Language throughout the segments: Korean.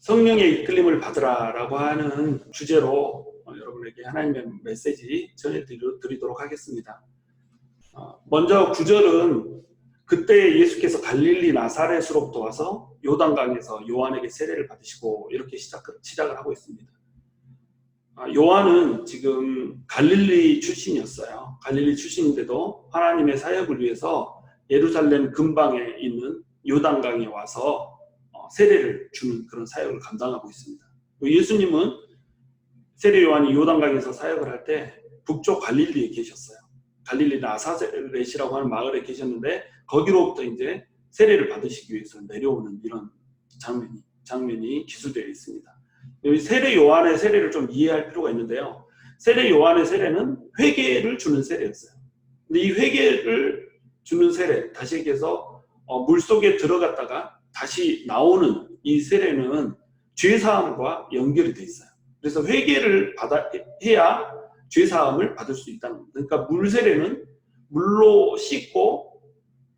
성령의 이끌림을 받으라라고 하는 주제로 여러분에게 하나님의 메시지 전해드리도록 하겠습니다. 먼저 9절은 그때 예수께서 갈릴리 나사렛으로부터 와서 요단강에서 요한에게 세례를 받으시고 이렇게 시작을 하고 있습니다. 요한은 지금 갈릴리 출신이었어요. 갈릴리 출신인데도 하나님의 사역을 위해서 예루살렘 근방에 있는 요단강에 와서 세례를 주는 그런 사역을 감당하고 있습니다. 예수님은 세례 요한이 요단강에서 사역을 할 때 북쪽 갈릴리에 계셨어요. 갈릴리 나사렛이라고 하는 마을에 계셨는데 거기로부터 이제 세례를 받으시기 위해서 내려오는 이런 장면이 기술되어 있습니다. 여기 세례 요한의 세례를 좀 이해할 필요가 있는데요. 세례 요한의 세례는 회개를 주는 세례였어요. 근데 이 회개를 주는 세례, 다시 얘기해서 물속에 들어갔다가 다시 나오는 이 세례는 죄사함과 연결이 돼 있어요. 그래서 회개를 해야 죄사함을 받을 수 있다는 겁니다. 그러니까 물 세례는 물로 씻고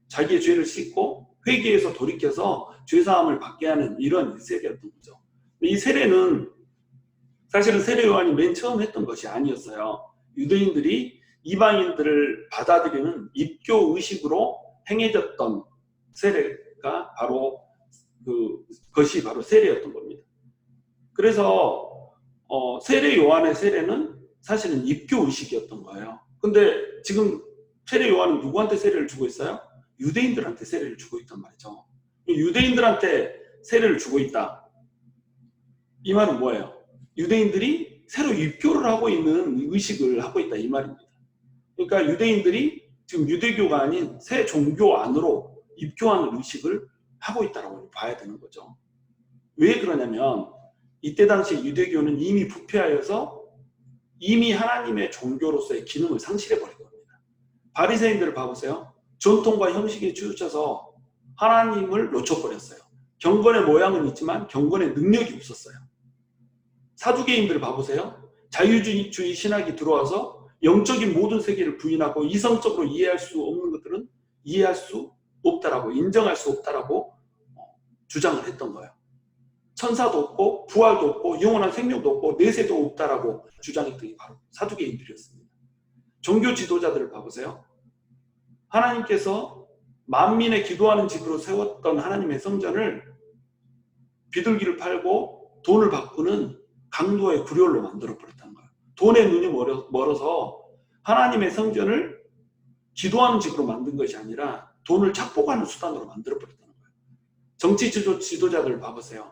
자기의 죄를 씻고 회개해서 돌이켜서 죄사함을 받게 하는 이런 세례였던 거죠. 이 세례는 사실은 세례 요한이 맨 처음 했던 것이 아니었어요. 유대인들이 이방인들을 받아들이는 입교 의식으로 행해졌던 세례가 바로 그것이 바로 세례였던 겁니다. 그래서 세례 요한의 세례는 사실은 입교 의식이었던 거예요. 근데 지금 세례 요한은 누구한테 세례를 주고 있어요? 유대인들한테 세례를 주고 있단 말이죠. 유대인들한테 세례를 주고 있다. 이 말은 뭐예요? 유대인들이 새로 입교를 하고 있는 의식을 하고 있다 이 말입니다. 그러니까 유대인들이 지금 유대교가 아닌 새 종교 안으로 입교하는 의식을 하고 있다고 봐야 되는 거죠. 왜 그러냐면 이때 당시 유대교는 이미 부패하여서 이미 하나님의 종교로서의 기능을 상실해버린 겁니다. 바리새인들을 봐보세요. 전통과 형식에 치우쳐서 하나님을 놓쳐버렸어요. 경건의 모양은 있지만 경건의 능력이 없었어요. 사두개인들을 봐보세요. 자유주의 신학이 들어와서 영적인 모든 세계를 부인하고 이성적으로 이해할 수 없는 것들은 이해할 수 없다라고, 인정할 수 없다라고 주장을 했던 거예요. 천사도 없고 부활도 없고 영원한 생명도 없고 내세도 없다라고 주장했던 게 바로 사두개인들이었습니다. 종교 지도자들을 봐보세요. 하나님께서 만민의 기도하는 집으로 세웠던 하나님의 성전을 비둘기를 팔고 돈을 바꾸는 강도의 구렬로 만들어버렸다는 거예요. 돈에 눈이 멀어서 하나님의 성전을 기도하는 집으로 만든 것이 아니라 돈을 착복하는 수단으로 만들어버렸다는 거예요. 정치 지도자들을 봐보세요.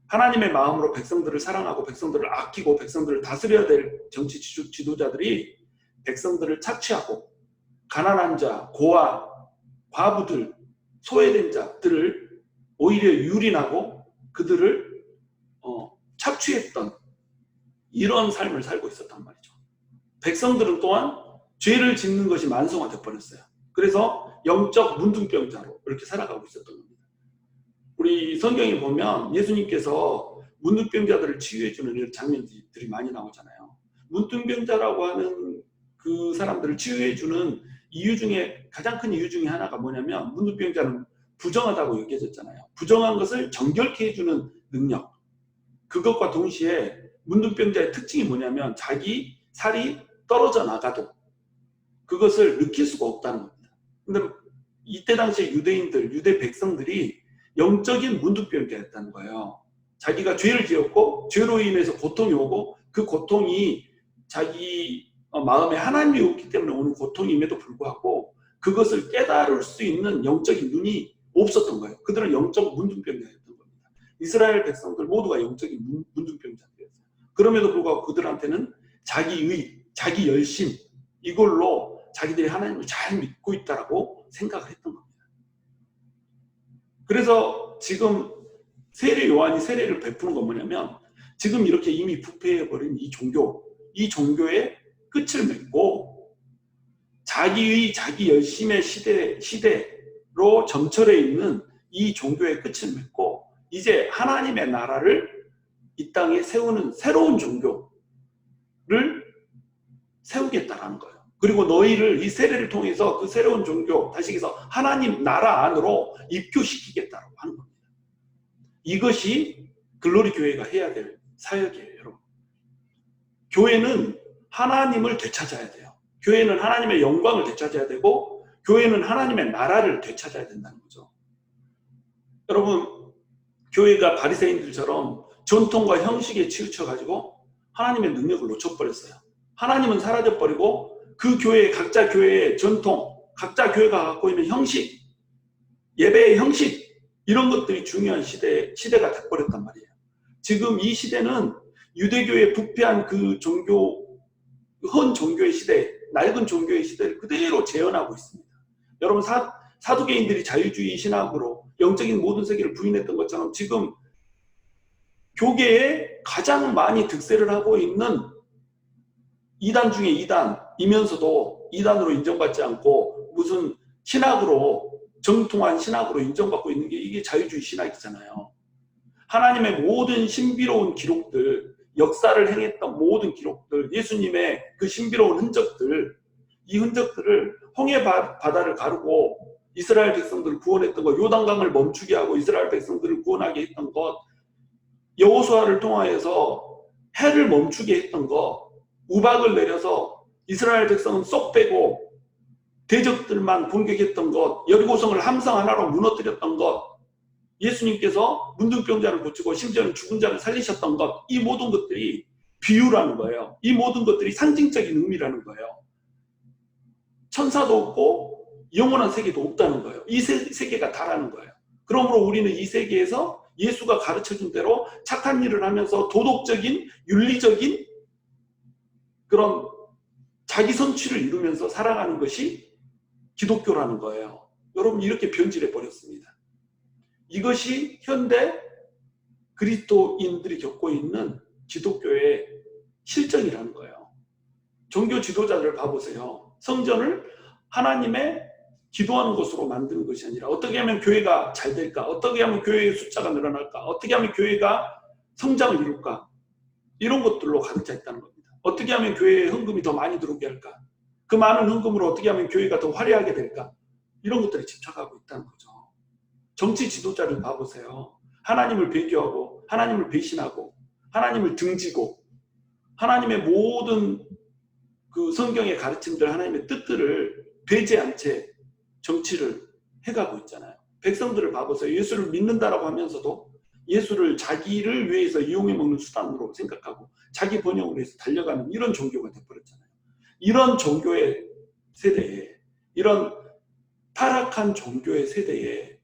하나님의 마음으로 백성들을 사랑하고 백성들을 아끼고 백성들을 다스려야 될 정치 지도자들이 백성들을 착취하고 가난한 자, 고아, 과부들, 소외된 자들을 오히려 유린하고 그들을 착취했던 이런 삶을 살고 있었단 말이죠. 백성들은 또한 죄를 짓는 것이 만성화돼 버렸어요. 그래서 영적 문둥병자로 이렇게 살아가고 있었던 겁니다. 우리 성경에 보면 예수님께서 문둥병자들을 치유해주는 이런 장면들이 많이 나오잖아요. 문둥병자라고 하는 그 사람들을 치유해주는 이유 중에 가장 큰 이유 중에 하나가 뭐냐면 문둥병자는 부정하다고 여겨졌잖아요. 부정한 것을 정결케 해주는 능력. 그것과 동시에 문둥병자의 특징이 뭐냐면 자기 살이 떨어져 나가도 그것을 느낄 수가 없다는 겁니다. 근데 이때 당시에 유대 백성들이 영적인 문둥병자였다는 거예요. 자기가 죄를 지었고 죄로 인해서 고통이 오고 그 고통이 자기 마음에 하나님이 없기 때문에 오는 고통임에도 불구하고 그것을 깨달을 수 있는 영적인 눈이 없었던 거예요. 그들은 영적 문둥병자였던 겁니다. 이스라엘 백성들 모두가 영적인 문둥병자들이었어요. 그럼에도 불구하고 그들한테는 자기의, 자기 열심 이걸로 자기들이 하나님을 잘 믿고 있다라고 생각을 했던 겁니다. 그래서 지금 세례 요한이 세례를 베푸는 건 뭐냐면 지금 이렇게 이미 부패해버린 이 종교의 끝을 맺고 자기 열심의 시대로 점철해 있는 이 종교의 끝을 맺고 이제 하나님의 나라를 이 땅에 세우는 새로운 종교를 세우겠다라는 거예요. 그리고 너희를 이 세례를 통해서 그 새로운 종교, 다시 얘기해서 하나님 나라 안으로 입교시키겠다라고 하는 겁니다. 이것이 글로리 교회가 해야 될 사역이에요, 여러분. 교회는 하나님을 되찾아야 돼요. 교회는 하나님의 영광을 되찾아야 되고, 교회는 하나님의 나라를 되찾아야 된다는 거죠. 여러분, 교회가 바리새인들처럼 전통과 형식에 치우쳐가지고 하나님의 능력을 놓쳐버렸어요. 하나님은 사라져버리고 그 교회, 각자 교회의 전통, 각자 교회가 갖고 있는 형식, 예배의 형식, 이런 것들이 중요한 시대가 돼버렸단 말이에요. 지금 이 시대는 유대교의 부패한 그 종교, 헌 종교의 시대, 낡은 종교의 시대를 그대로 재현하고 있습니다. 여러분, 사두개인들이 자유주의 신학으로 영적인 모든 세계를 부인했던 것처럼 지금 교계에 가장 많이 득세를 하고 있는 이단 중에 이단이면서도 이단으로 인정받지 않고 무슨 신학으로, 정통한 신학으로 인정받고 있는 게 이게 자유주의 신학이잖아요. 하나님의 모든 신비로운 기록들, 역사를 행했던 모든 기록들, 예수님의 그 신비로운 흔적들, 이 흔적들을 홍해 바다를 가르고 이스라엘 백성들을 구원했던 것, 요단강을 멈추게 하고 이스라엘 백성들을 구원하게 했던 것, 여호수아를 통하여서 해를 멈추게 했던 것, 우박을 내려서 이스라엘 백성은 쏙 빼고 대적들만 공격했던 것, 여리고성을 함성 하나로 무너뜨렸던 것, 예수님께서 문둥병자를 고치고 심지어는 죽은 자를 살리셨던 것, 이 모든 것들이 비유라는 거예요. 이 모든 것들이 상징적인 의미라는 거예요. 천사도 없고 영원한 세계도 없다는 거예요. 이 세계가 다라는 거예요. 그러므로 우리는 이 세계에서 예수가 가르쳐준 대로 착한 일을 하면서 도덕적인, 윤리적인 그런 자기 성취를 이루면서 살아가는 것이 기독교라는 거예요. 여러분, 이렇게 변질해 버렸습니다. 이것이 현대 그리스도인들이 겪고 있는 기독교의 실정이라는 거예요. 종교 지도자들을 봐보세요. 성전을 하나님의 기도하는 곳으로 만드는 것이 아니라 어떻게 하면 교회가 잘 될까? 어떻게 하면 교회의 숫자가 늘어날까? 어떻게 하면 교회가 성장을 이룰까? 이런 것들로 가득 차 있다는 겁니다. 어떻게 하면 교회에 헌금이 더 많이 들어오게 할까? 그 많은 헌금으로 어떻게 하면 교회가 더 화려하게 될까? 이런 것들에 집착하고 있다는 거죠. 정치 지도자를 봐보세요. 하나님을 배교하고 하나님을 배신하고 하나님을 등지고 하나님의 모든 그 성경의 가르침들, 하나님의 뜻들을 배제한 채 정치를 해가고 있잖아요. 백성들을 봐보세요. 예수를 믿는다라고 하면서도 예수를 자기를 위해서 이용해 먹는 수단으로 생각하고 자기 번영을 위해서 달려가는 이런 종교가 돼버렸잖아요. 이런 종교의 세대에, 이런 타락한 종교의 세대에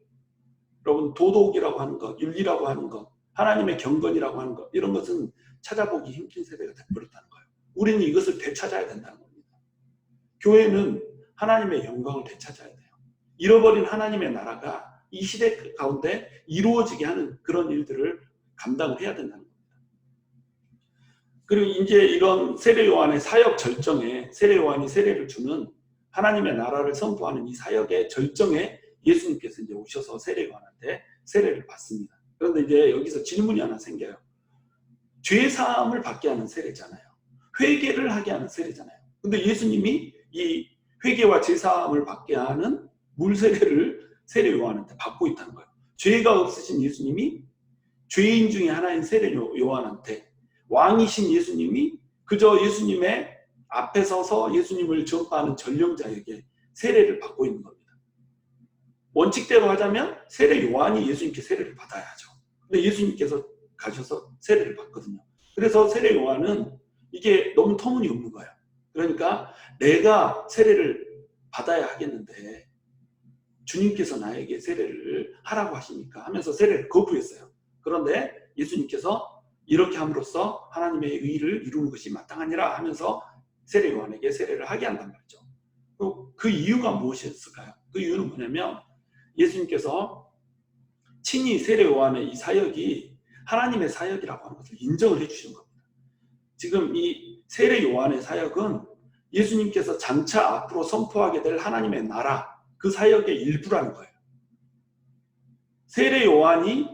여러분, 도덕이라고 하는 것, 윤리라고 하는 것, 하나님의 경건이라고 하는 것, 이런 것은 찾아보기 힘든 세대가 돼버렸다는 거예요. 우리는 이것을 되찾아야 된다는 겁니다. 교회는 하나님의 영광을 되찾아야 돼요. 잃어버린 하나님의 나라가 이 시대 가운데 이루어지게 하는 그런 일들을 감당을 해야 된다는 겁니다. 그리고 이제 이런 세례 요한의 사역 절정에, 세례 요한이 세례를 주는 하나님의 나라를 선포하는 이 사역의 절정에 예수님께서 이제 오셔서 세례 요한한테 세례를 받습니다. 그런데 이제 여기서 질문이 하나 생겨요. 죄 사함을 받게 하는 세례잖아요. 회개를 하게 하는 세례잖아요. 근데 예수님이 이 회개와 죄 사함을 받게 하는 물 세례를 세례 요한한테 받고 있다는 거예요. 죄가 없으신 예수님이 죄인 중에 하나인 세례 요한한테, 왕이신 예수님이 그저 예수님의 앞에 서서 예수님을 전파하는 전령자에게 세례를 받고 있는 겁니다. 원칙대로 하자면 세례 요한이 예수님께 세례를 받아야 하죠. 근데 예수님께서 가셔서 세례를 받거든요. 그래서 세례 요한은 이게 너무 터무니없는 거예요. 그러니까 내가 세례를 받아야 하겠는데 주님께서 나에게 세례를 하라고 하시니까 하면서 세례를 거부했어요. 그런데 예수님께서 이렇게 함으로써 하나님의 의를 이루는 것이 마땅하니라 하면서 세례 요한에게 세례를 하게 한단 말이죠. 그 이유가 무엇이었을까요? 그 이유는 뭐냐면 예수님께서 친히 세례 요한의 이 사역이 하나님의 사역이라고 하는 것을 인정을 해주시는 겁니다. 지금 이 세례 요한의 사역은 예수님께서 장차 앞으로 선포하게 될 하나님의 나라, 그 사역의 일부라는 거예요. 세례 요한이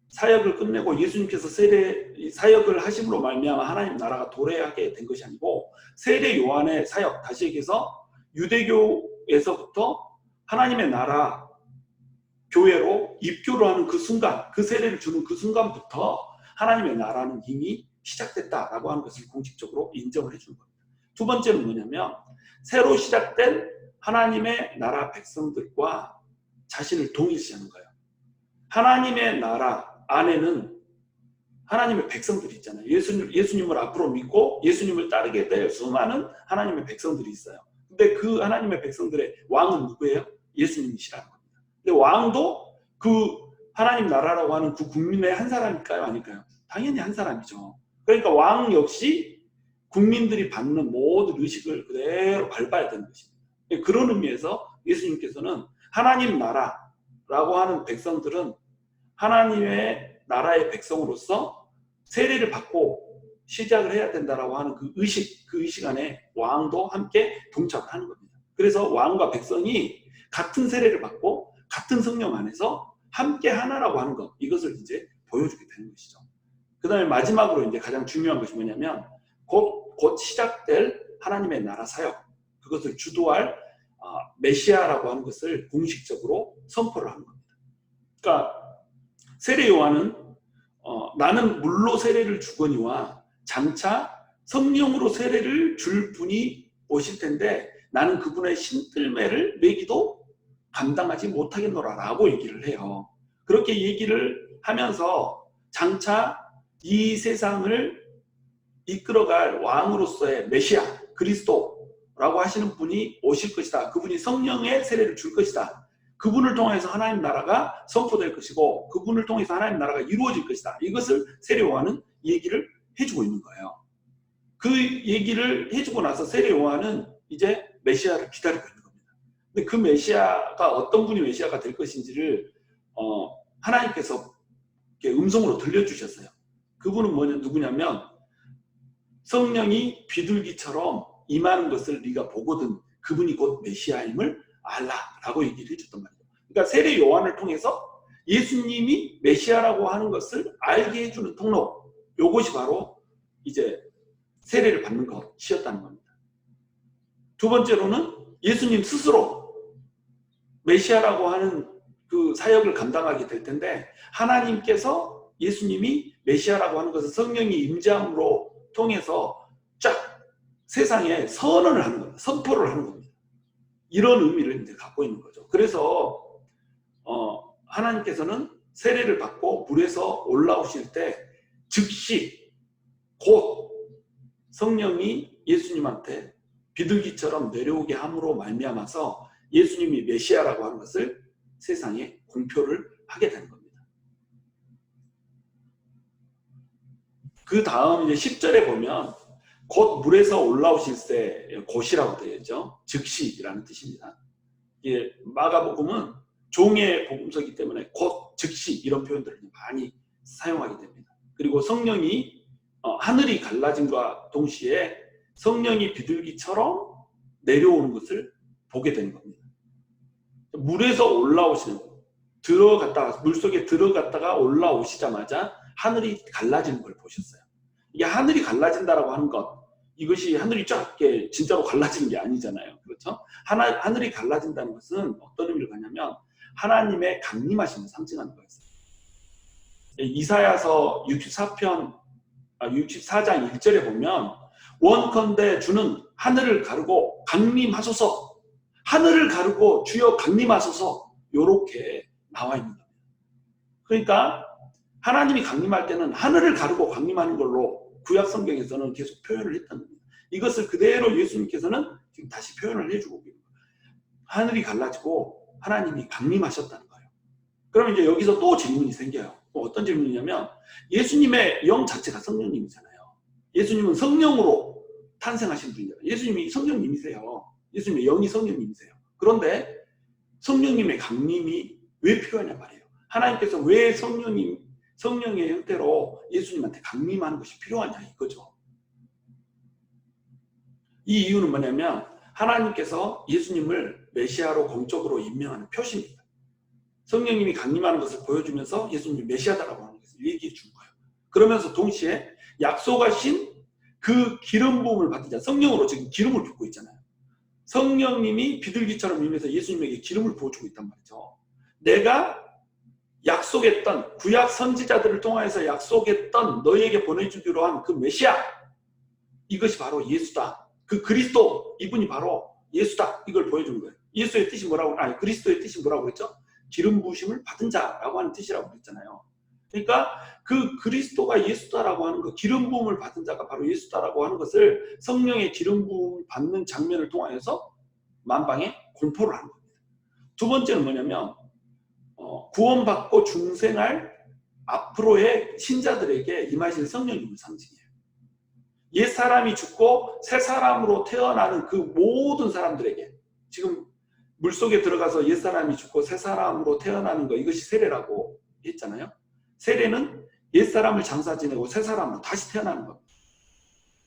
사역을 끝내고 예수님께서 사역을 하심으로 말미암아 하나님 나라가 도래하게 된 것이 아니고 세례 요한의 사역, 다시 얘기해서 유대교에서부터 하나님의 나라 교회로 입교를 하는 그 순간, 그 세례를 주는 그 순간부터 하나님의 나라는 이미 시작됐다라고 하는 것을 공식적으로 인정을 해주는 겁니다. 두 번째는 뭐냐면 새로 시작된 하나님의 나라 백성들과 자신을 동일시하는 거예요. 하나님의 나라 안에는 하나님의 백성들이 있잖아요. 예수님을 앞으로 믿고 예수님을 따르게 될 수많은 하나님의 백성들이 있어요. 근데 그 하나님의 백성들의 왕은 누구예요? 예수님이시라는 겁니다. 근데 왕도 그 하나님 나라라고 하는 그 국민의 한 사람일까요? 아닐까요? 당연히 한 사람이죠. 그러니까 왕 역시 국민들이 받는 모든 의식을 그대로 밟아야 되는 것입니다. 그런 의미에서 예수님께서는 하나님 나라라고 하는 백성들은 하나님의 나라의 백성으로서 세례를 받고 시작을 해야 된다라고 하는 그 의식 안에 왕도 함께 동참을 하는 겁니다. 그래서 왕과 백성이 같은 세례를 받고 같은 성령 안에서 함께 하나라고 하는 것, 이것을 이제 보여주게 되는 것이죠. 그 다음에 마지막으로 이제 가장 중요한 것이 뭐냐면 곧 시작될 하나님의 나라 사역, 그것을 주도할 메시아라고 하는 것을 공식적으로 선포를 하는 겁니다. 그러니까 세례 요한은 나는 물로 세례를 주거니와 장차 성령으로 세례를 줄 분이 오실 텐데 나는 그분의 신들매를 매기도 감당하지 못하겠노라 라고 얘기를 해요. 그렇게 얘기를 하면서 장차 이 세상을 이끌어갈 왕으로서의 메시아 그리스도라고 하시는 분이 오실 것이다. 그분이 성령의 세례를 줄 것이다. 그분을 통해서 하나님 나라가 선포될 것이고 그분을 통해서 하나님 나라가 이루어질 것이다. 이것을 세례 요한은 얘기를 해주고 있는 거예요. 그 얘기를 해주고 나서 세례 요한은 이제 메시아를 기다리고 있는 겁니다. 근데 그 메시아가 어떤 분이 메시아가 될 것인지를 하나님께서 음성으로 들려주셨어요. 그분은 누구냐면 성령이 비둘기처럼 임하는 것을 네가 보거든 그분이 곧 메시아임을 알라라고 얘기를 해줬단 말이에요. 그러니까 세례 요한을 통해서 예수님이 메시아라고 하는 것을 알게 해주는 통로, 이것이 바로 이제 세례를 받는 것이었다는 겁니다. 두 번째로는 예수님 스스로 메시아라고 하는 그 사역을 감당하게 될 텐데 하나님께서 예수님이 메시아라고 하는 것을 성령이 임재함으로 통해서 쫙 세상에 선언을 하는 겁니다. 선포를 하는 겁니다. 이런 의미를 이제 갖고 있는 거죠. 그래서 하나님께서는 세례를 받고 물에서 올라오실 때 즉시 곧 성령이 예수님한테 비둘기처럼 내려오게 함으로 말미암아서 예수님이 메시아라고 하는 것을 세상에 공표를 하게 되는 겁니다. 그 다음 이제 10절에 보면 곧 물에서 올라오실 때 곧이라고 되어 있죠. 즉시라는 뜻입니다. 예, 마가복음은 종의 복음서이기 때문에 곧 즉시 이런 표현들을 많이 사용하게 됩니다. 그리고 성령이 하늘이 갈라짐과 동시에 성령이 비둘기처럼 내려오는 것을 보게 되는 겁니다. 물에서 올라오시는 들어갔다가 물속에 들어갔다가 올라오시자마자 하늘이 갈라지는 걸 보셨어요. 이게 하늘이 갈라진다라고 하는 것, 이것이 하늘이 쫙 진짜로 갈라지는 게 아니잖아요. 그렇죠? 하늘이 갈라진다는 것은 어떤 의미를 갖냐면 하나님의 강림하심을 상징하는 거였어요. 이사야서 64장 1절에 보면 원컨대 주는 하늘을 가르고 강림하소서, 하늘을 가르고 주여 강림하소서, 요렇게 나와 있는 겁니다. 그러니까 하나님이 강림할 때는 하늘을 가르고 강림하는 걸로 구약 성경에서는 계속 표현을 했던 겁니다. 이것을 그대로 예수님께서는 지금 다시 표현을 해주고 계십니다. 하늘이 갈라지고 하나님이 강림하셨다는 거예요. 그럼 이제 여기서 또 질문이 생겨요. 어떤 질문이냐면 예수님의 영 자체가 성령님이잖아요. 예수님은 성령으로 탄생하신 분이잖아요. 예수님이 성령님이세요. 예수님의 영이 성령님이세요. 그런데 성령님의 강림이 왜 필요하냐 말이에요. 하나님께서 왜 성령의 형태로 예수님한테 강림하는 것이 필요하냐 이거죠. 이 이유는 뭐냐면 하나님께서 예수님을 메시아로 공적으로 임명하는 표시입니다. 성령님이 강림하는 것을 보여주면서 예수님이 메시아다라고 하는 것을 얘기해 준 거예요. 그러면서 동시에 약속하신 그 기름 부음을 받으자 성령으로 지금 기름을 붓고 있잖아요. 성령님이 비둘기처럼 임해서 예수님에게 기름을 부어주고 있단 말이죠. 내가 약속했던 구약 선지자들을 통하여서 약속했던 너희에게 보내주기로 한 그 메시아, 이것이 바로 예수다. 그 그리스도, 이분이 바로 예수다. 이걸 보여주는 거예요. 예수의 뜻이 뭐라고, 아니 그리스도의 뜻이 뭐라고 그랬죠? 기름 부으심을 받은 자라고 하는 뜻이라고 그랬잖아요. 그러니까 그 그리스도가 예수다라고 하는 것, 기름 부음을 받은 자가 바로 예수다라고 하는 것을 성령의 기름 부음을 받는 장면을 통하여서 만방에 공포를 하는 겁니다. 두 번째는 뭐냐면 구원받고 중생할 앞으로의 신자들에게 임하실 성령님을 상징해요. 옛사람이 죽고 새 사람으로 태어나는 그 모든 사람들에게, 지금 물속에 들어가서 옛사람이 죽고 새 사람으로 태어나는 거, 이것이 세례라고 했잖아요. 세례는 옛사람을 장사 지내고 새 사람으로 다시 태어나는 겁니다.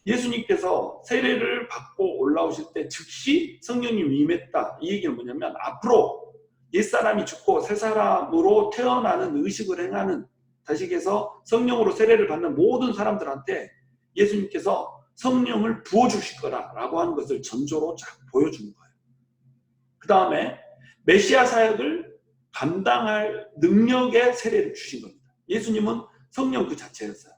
예수님께서 세례를 받고 올라오실 때 즉시 성령님이 임했다. 이 얘기는 뭐냐면 앞으로 옛사람이 죽고 새 사람으로 태어나는 의식을 행하는, 다시 얘기해서 성령으로 세례를 받는 모든 사람들한테 예수님께서 성령을 부어주실 거라고 하는 것을 전조로 쫙 보여주는 거예요. 그 다음에 메시아 사역을 감당할 능력의 세례를 주신 겁니다. 예수님은 성령 그 자체였어요.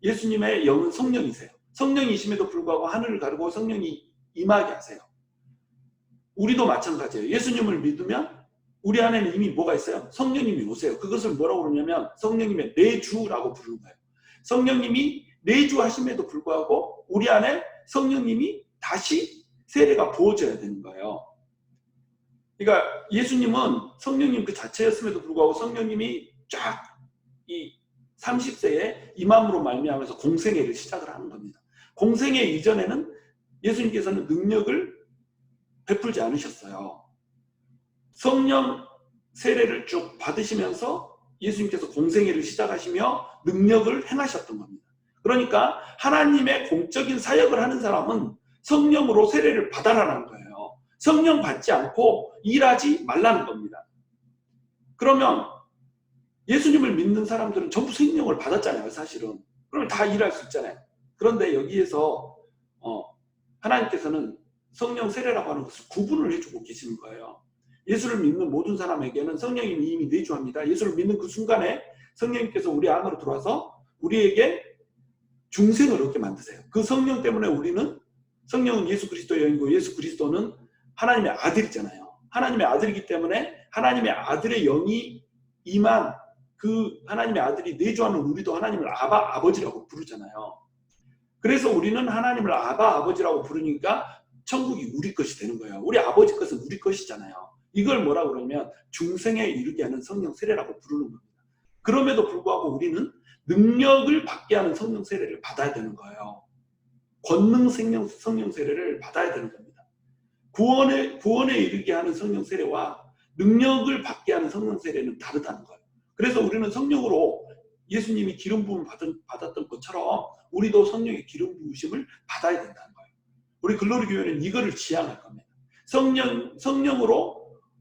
예수님의 영은 성령이세요. 성령이심에도 불구하고 하늘을 가르고 성령이 임하게 하세요. 우리도 마찬가지예요. 예수님을 믿으면 우리 안에는 이미 뭐가 있어요? 성령님이 오세요. 그것을 뭐라고 그러냐면 성령님의 내주라고 부르는 거예요. 성령님이 내주하심에도 불구하고 우리 안에 성령님이 다시 세례가 부어져야 되는 거예요. 그러니까 예수님은 성령님 그 자체였음에도 불구하고 성령님이 쫙 이 30세에 임함으로 말미암아서 공생애를 시작을 하는 겁니다. 공생애 이전에는 예수님께서는 능력을 베풀지 않으셨어요. 성령 세례를 쭉 받으시면서 예수님께서 공생애를 시작하시며 능력을 행하셨던 겁니다. 그러니까 하나님의 공적인 사역을 하는 사람은 성령으로 세례를 받아라는 거예요. 성령 받지 않고 일하지 말라는 겁니다. 그러면 예수님을 믿는 사람들은 전부 성령을 받았잖아요, 사실은. 그러면 다 일할 수 있잖아요. 그런데 여기에서 하나님께서는 성령 세례라고 하는 것을 구분을 해주고 계시는 거예요. 예수를 믿는 모든 사람에게는 성령님이 이미 내주합니다. 예수를 믿는 그 순간에 성령님께서 우리 안으로 들어와서 우리에게 중생을 얻게 만드세요. 그 성령 때문에 우리는, 성령은 예수 그리스도의 영이고 예수 그리스도는 하나님의 아들이잖아요. 하나님의 아들이기 때문에 하나님의 아들의 영이 임한 그 하나님의 아들이 내주하는 우리도 하나님을 아바 아버지라고 부르잖아요. 그래서 우리는 하나님을 아바 아버지라고 부르니까 천국이 우리 것이 되는 거예요. 우리 아버지 것은 우리 것이잖아요. 이걸 뭐라고 그러면 중생에 이르게 하는 성령 세례라고 부르는 겁니다. 그럼에도 불구하고 우리는 능력을 받게 하는 성령 세례를 받아야 되는 거예요. 권능 성령 세례를 받아야 되는 겁니다. 구원에 이르게 하는 성령 세례와 능력을 받게 하는 성령 세례는 다르다는 거예요. 그래서 우리는 성령으로 예수님이 기름 부음을 받았던 것처럼 우리도 성령의 기름 부으심을 받아야 된다는 거예요. 우리 글로리 교회는 이거를 지향할 겁니다. 성령으로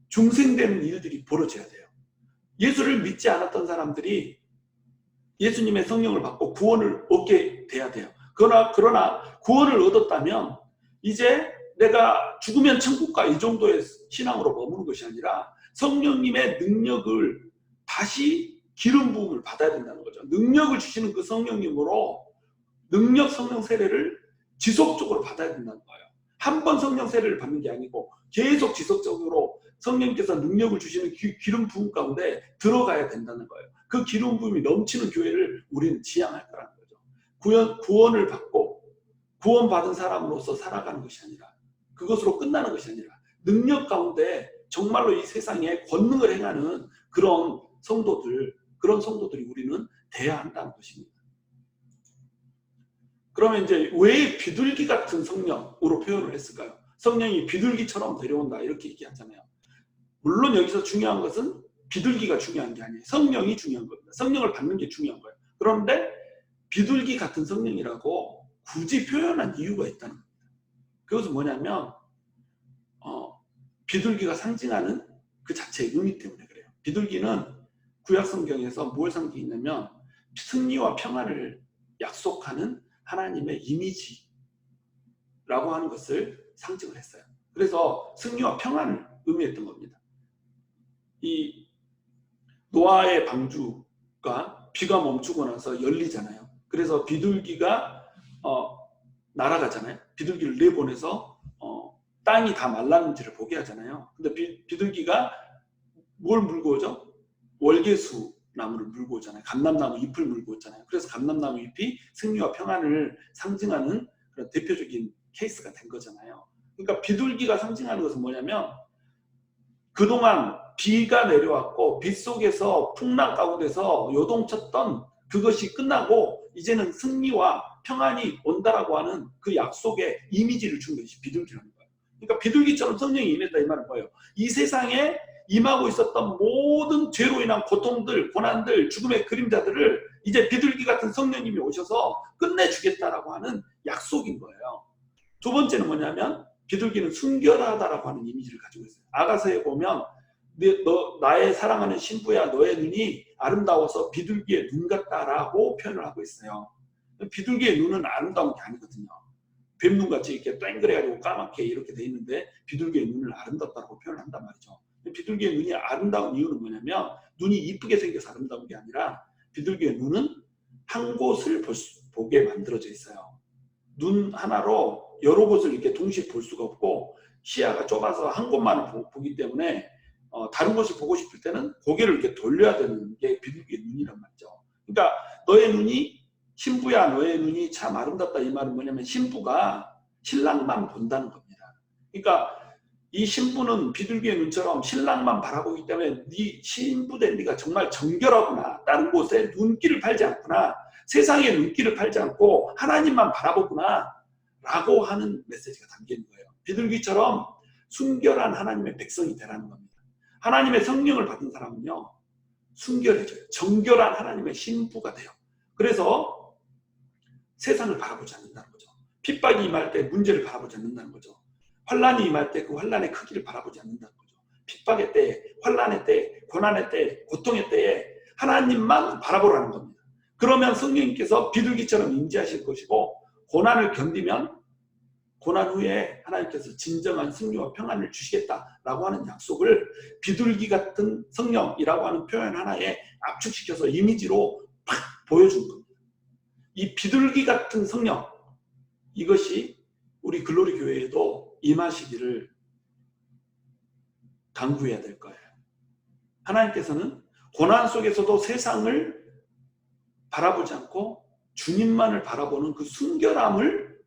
중생되는 일들이 벌어져야 돼요. 예수를 믿지 않았던 사람들이 예수님의 성령을 받고 구원을 얻게 돼야 돼요. 그러나 구원을 얻었다면 이제 내가 죽으면 천국 가, 이 정도의 신앙으로 머무는 것이 아니라 성령님의 능력을 다시 기름 부음을 받아야 된다는 거죠. 능력을 주시는 그 성령님으로 능력 성령 세례를 지속적으로 받아야 된다는 거예요. 한 번 성령 세례를 받는 게 아니고 계속 지속적으로 성령님께서 능력을 주시는 기름 부음 가운데 들어가야 된다는 거예요. 그 기름 부음이 넘치는 교회를 우리는 지향할 거라는 거죠. 구원을 받고 구원받은 사람으로서 살아가는 것이 아니라, 그것으로 끝나는 것이 아니라 능력 가운데 정말로 이 세상에 권능을 행하는 그런 성도들이 우리는 돼야 한다는 것입니다. 그러면 이제 왜 비둘기 같은 성령으로 표현을 했을까요? 성령이 비둘기처럼 내려온다 이렇게 얘기하잖아요. 물론 여기서 중요한 것은 비둘기가 중요한 게 아니에요. 성령이 중요한 겁니다. 성령을 받는 게 중요한 거예요. 그런데 비둘기 같은 성령이라고 굳이 표현한 이유가 있다는 겁니다. 그것은 뭐냐면 비둘기가 상징하는 그 자체의 의미 때문에 그래요. 비둘기는 구약 성경에서 뭘 상징했냐면 승리와 평안을 약속하는 하나님의 이미지라고 하는 것을 상징을 했어요. 그래서 승리와 평안을 의미했던 겁니다. 이 노아의 방주가 비가 멈추고 나서 열리잖아요. 그래서 비둘기가 날아가잖아요. 비둘기를 내보내서 땅이 다 말랐는지를 보게 하잖아요. 근데 비둘기가 뭘 물고 오죠? 월계수 나무를 물고 오잖아요. 감람나무 잎을 물고 오잖아요. 그래서 감람나무 잎이 승리와 평안을 상징하는 그런 대표적인 케이스가 된 거잖아요. 그러니까 비둘기가 상징하는 것은 뭐냐면 그동안 비가 내려왔고 빗속에서 풍랑 가운데서 요동쳤던 그것이 끝나고 이제는 승리와 평안이 온다라고 하는 그 약속의 이미지를 준 것이 비둘기라는 거예요. 그러니까 비둘기처럼 성령이 임했다 이 말은 뭐예요? 이 세상에 임하고 있었던 모든 죄로 인한 고통들, 고난들, 죽음의 그림자들을 이제 비둘기 같은 성령님이 오셔서 끝내주겠다라고 하는 약속인 거예요. 두 번째는 뭐냐면 비둘기는 순결하다라고 하는 이미지를 가지고 있어요. 아가서에 보면 나의 사랑하는 신부야 너의 눈이 아름다워서 비둘기의 눈 같다라고 표현을 하고 있어요. 비둘기의 눈은 아름다운 게 아니거든요. 뱀눈같이 이렇게 땡그래가지고 까맣게 이렇게 돼 있는데 비둘기의 눈을 아름답다고 표현을 한단 말이죠. 비둘기의 눈이 아름다운 이유는 뭐냐면 눈이 이쁘게 생겨서 아름다운 게 아니라 비둘기의 눈은 한 곳을 보게 만들어져 있어요. 눈 하나로 여러 곳을 이렇게 동시에 볼 수가 없고 시야가 좁아서 한 곳만 보기 때문에 다른 곳을 보고 싶을 때는 고개를 이렇게 돌려야 되는 게 비둘기의 눈이란 말이죠. 그러니까 너의 눈이 신부야 너의 눈이 참 아름답다 이 말은 뭐냐면 신부가 신랑만 본다는 겁니다. 그러니까 이 신부는 비둘기의 눈처럼 신랑만 바라보기 때문에 네 신부된 네가 정말 정결하구나. 다른 곳에 눈길을 팔지 않구나. 세상에 눈길을 팔지 않고 하나님만 바라보구나 라고 하는 메시지가 담긴 거예요. 비둘기처럼 순결한 하나님의 백성이 되라는 겁니다. 하나님의 성령을 받은 사람은요 순결해져요. 정결한 하나님의 신부가 돼요. 그래서 세상을 바라보지 않는다는 거죠. 핍박이 임할 때 문제를 바라보지 않는다는 거죠. 환란이 임할 때 그 환란의 크기를 바라보지 않는다는 거죠. 핍박의 때에, 환란의 때에, 고난의 때에, 고통의 때에 하나님만 바라보라는 겁니다. 그러면 성령님께서 비둘기처럼 임재하실 것이고 고난을 견디면 고난 후에 하나님께서 진정한 승리와 평안을 주시겠다라고 하는 약속을 비둘기 같은 성령이라고 하는 표현 하나에 압축시켜서 이미지로 팍 보여준 겁니다. 이 비둘기 같은 성령, 이것이 우리 글로리 교회에도 임하시기를 간구해야 될 거예요. 하나님께서는 고난 속에서도 세상을 바라보지 않고 주님만을 바라보는 그 순결함을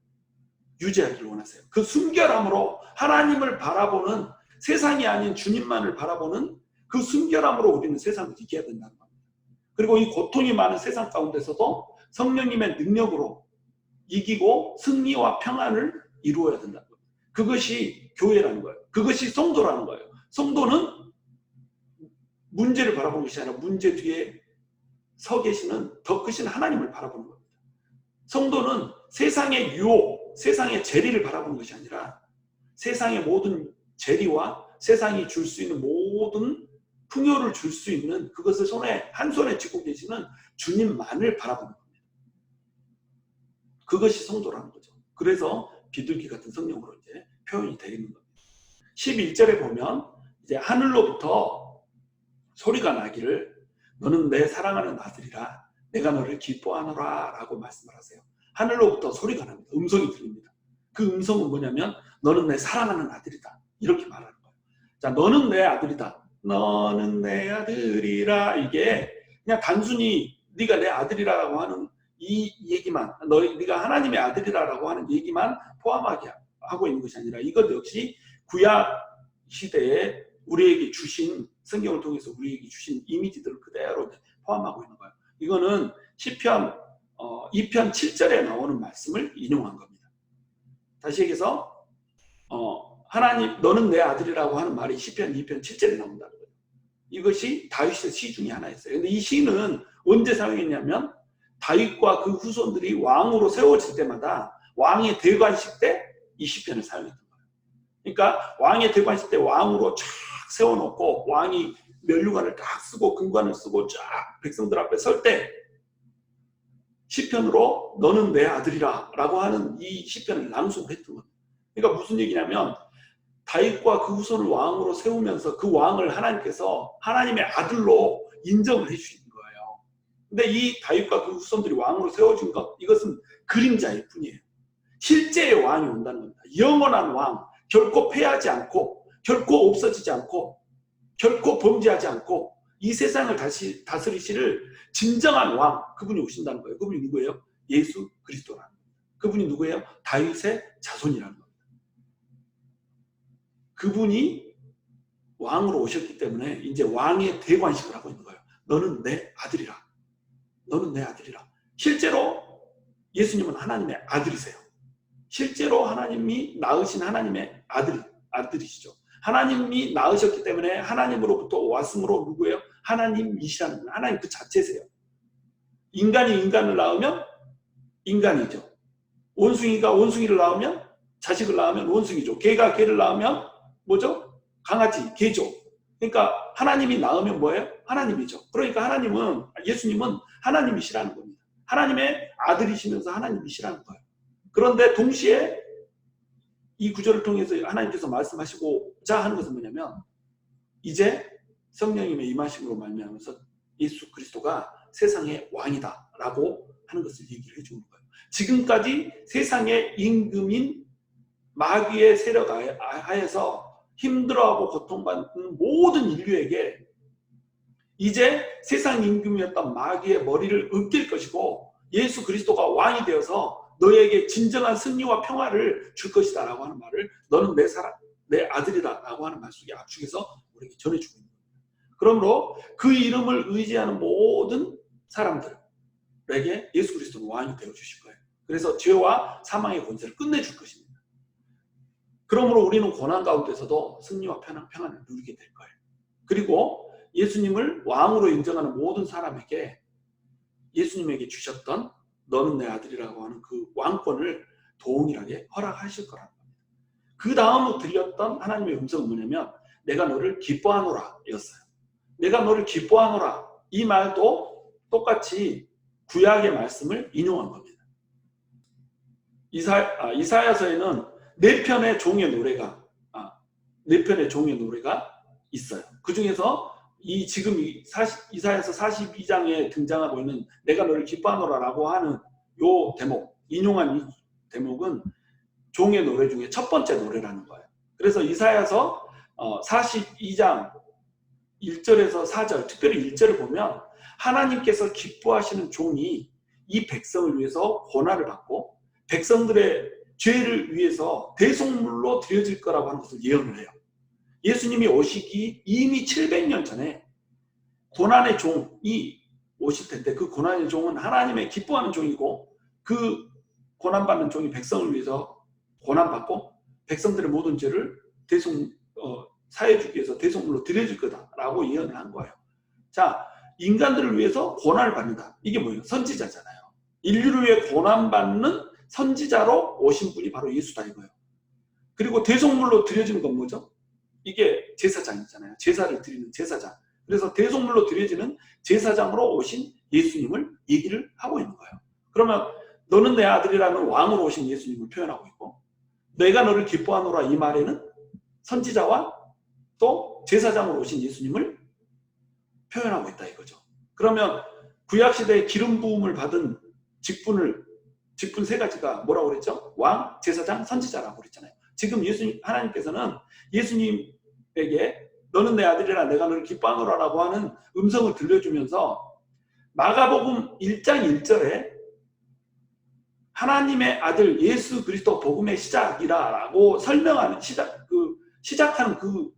유지하기를 원하세요. 그 순결함으로 하나님을 바라보는 세상이 아닌 주님만을 바라보는 그 순결함으로 우리는 세상을 이겨야 된다는 겁니다. 그리고 이 고통이 많은 세상 가운데서도 성령님의 능력으로 이기고 승리와 평안을 이루어야 된다는 겁니다. 그것이 교회라는 거예요. 그것이 성도라는 거예요. 성도는 문제를 바라보는 것이 아니라 문제 뒤에 서 계시는 더 크신 하나님을 바라보는 겁니다. 성도는 세상의 유혹, 세상의 재리를 바라보는 것이 아니라 세상의 모든 재리와 세상이 줄 수 있는 모든 풍요를 줄 수 있는 그것을 한 손에 쥐고 계시는 주님만을 바라보는 겁니다. 그것이 성도라는 거죠. 그래서 비둘기 같은 성령으로 이제 표현이 되는 겁니다. 11절에 보면 이제 하늘로부터 소리가 나기를 너는 내 사랑하는 아들이라 내가 너를 기뻐하노라 라고 말씀을 하세요. 하늘로부터 소리가 납니다. 음성이 들립니다. 그 음성은 뭐냐면 너는 내 사랑하는 아들이다 이렇게 말하는 거예요. 자, 너는 내 아들이다. 너는 내 아들이라 이게 그냥 단순히 네가 내 아들이라고 하는 이 얘기만 네가 하나님의 아들이라고 하는 얘기만 포함하게 하고 있는 것이 아니라 이것 역시 구약 시대에 우리에게 주신 성경을 통해서 우리에게 주신 이미지들을 그대로 포함하고 있는 거예요. 이거는 시편 2편 7절에 나오는 말씀을 인용한 겁니다. 다시 얘기해서 하나님 너는 내 아들이라고 하는 말이 시편 2편 7절에 나온다는 거예요. 이것이 다윗의 시 중에 하나였어요. 근데 이 시는 언제 사용했냐면 다윗과 그 후손들이 왕으로 세워질 때마다 왕의 대관식 때 이 시편을 사용했던 거예요. 그러니까 왕의 대관식 때 왕으로 쫙 세워놓고 왕이 면류관을 딱 쓰고 금관을 쓰고 쫙 백성들 앞에 설 때 시편으로 너는 내 아들이라 라고 하는 이 시편을 낭송을 했던 겁니다. 그러니까 무슨 얘기냐면 다윗과 그 후손을 왕으로 세우면서 그 왕을 하나님께서 하나님의 아들로 인정을 해주시는 거예요. 근데 이 다윗과 그 후손들이 왕으로 세워진 것, 이것은 그림자일 뿐이에요. 실제의 왕이 온다는 겁니다. 영원한 왕, 결코 패하지 않고, 결코 없어지지 않고, 결코 범죄하지 않고, 이 세상을 다시 다스리실 진정한 왕, 그분이 오신다는 거예요. 그분이 누구예요? 예수 그리스도라는 겁니다. 그분이 누구예요? 다윗의 자손이라는 겁니다. 그분이 왕으로 오셨기 때문에 이제 왕의 대관식을 하고 있는 거예요. 너는 내 아들이라. 너는 내 아들이라. 실제로 예수님은 하나님의 아들이세요. 실제로 하나님이 낳으신 하나님의 아들이시죠. 하나님이 낳으셨기 때문에 하나님으로부터 왔으므로 누구예요? 하나님이시라는 거예요. 하나님 그 자체세요. 인간이 인간을 낳으면 인간이죠. 원숭이가 원숭이를 낳으면, 자식을 낳으면 원숭이죠. 개가 개를 낳으면 뭐죠? 강아지, 개죠. 그러니까 하나님이 낳으면 뭐예요? 하나님이죠. 그러니까 하나님은, 예수님은 하나님이시라는 겁니다. 하나님의 아들이시면서 하나님이시라는 거예요. 그런데 동시에 이 구절을 통해서 하나님께서 말씀하시고자 하는 것은 뭐냐면, 이제 성령님의 임하심으로 말미암아서 예수 그리스도가 세상의 왕이다 라고 하는 것을 얘기를 해주는 거예요. 지금까지 세상의 임금인 마귀의 세력 하에서 힘들어하고 고통받는 모든 인류에게 이제 세상 임금이었던 마귀의 머리를 으깰 것이고, 예수 그리스도가 왕이 되어서 너에게 진정한 승리와 평화를 줄 것이다 라고 하는 말을, 너는 내 아들이다 라고 하는 말 속에 압축해서 우리에게 전해주고 있는 겁니다. 그러므로 그 이름을 의지하는 모든 사람들에게 예수 그리스도는 왕이 되어주실 거예요. 그래서 죄와 사망의 권세를 끝내줄 것입니다. 그러므로 우리는 고난 가운데서도 승리와 평안을 누리게 될 거예요. 그리고 예수님을 왕으로 인정하는 모든 사람에게 예수님에게 주셨던 너는 내 아들이라고 하는 그 왕권을 동일하게 허락하실 거라는 겁니다. 그 다음 들렸던 하나님의 음성은 뭐냐면, 내가 너를 기뻐하노라 였어요. 내가 너를 기뻐하노라, 이 말도 똑같이 구약의 말씀을 인용한 겁니다. 이사야서에는 네 편의 종의 노래가 있어요. 그 중에서 지금 이사야서 42장에 등장하고 있는 내가 너를 기뻐하노라라고 하는 요 대목, 인용한 이 대목은 종의 노래 중에 첫 번째 노래라는 거예요. 그래서 이사야서 42장 1절에서 4절, 특별히 1절을 보면 하나님께서 기뻐하시는 종이 이 백성을 위해서 고난을 받고 백성들의 죄를 위해서 대속물로 드려질 거라고 하는 것을 예언을 해요. 예수님이 오시기 이미 700년 전에 고난의 종이 오실 텐데, 그 고난의 종은 하나님의 기뻐하는 종이고, 그 고난받는 종이 백성을 위해서 고난받고 백성들의 모든 죄를 사해주기 위해서 대속물로 드려질 거다라고 예언을 한 거예요. 자, 인간들을 위해서 고난을 받는다. 이게 뭐예요? 선지자잖아요. 인류를 위해 고난받는 선지자로 오신 분이 바로 예수다 이거예요. 그리고 대속물로 드려지는 건 뭐죠? 이게 제사장이잖아요. 제사를 드리는 제사장. 그래서 대속물로 드려지는 제사장으로 오신 예수님을 얘기를 하고 있는 거예요. 그러면 너는 내 아들이라는 왕으로 오신 예수님을 표현하고 있고, 내가 너를 기뻐하노라 이 말에는 선지자와 또 제사장으로 오신 예수님을 표현하고 있다 이거죠. 그러면 구약시대에 기름 부음을 받은 직분 세 가지가 뭐라고 그랬죠? 왕, 제사장, 선지자라고 그랬잖아요. 지금 하나님께서는 예수님에게 너는 내 아들이라 내가 너를 기뻐하노라라고 하는 음성을 들려주면서 마가복음 1장 1절에 하나님의 아들 예수 그리스도 복음의 시작이라고 설명하는 시작하는 그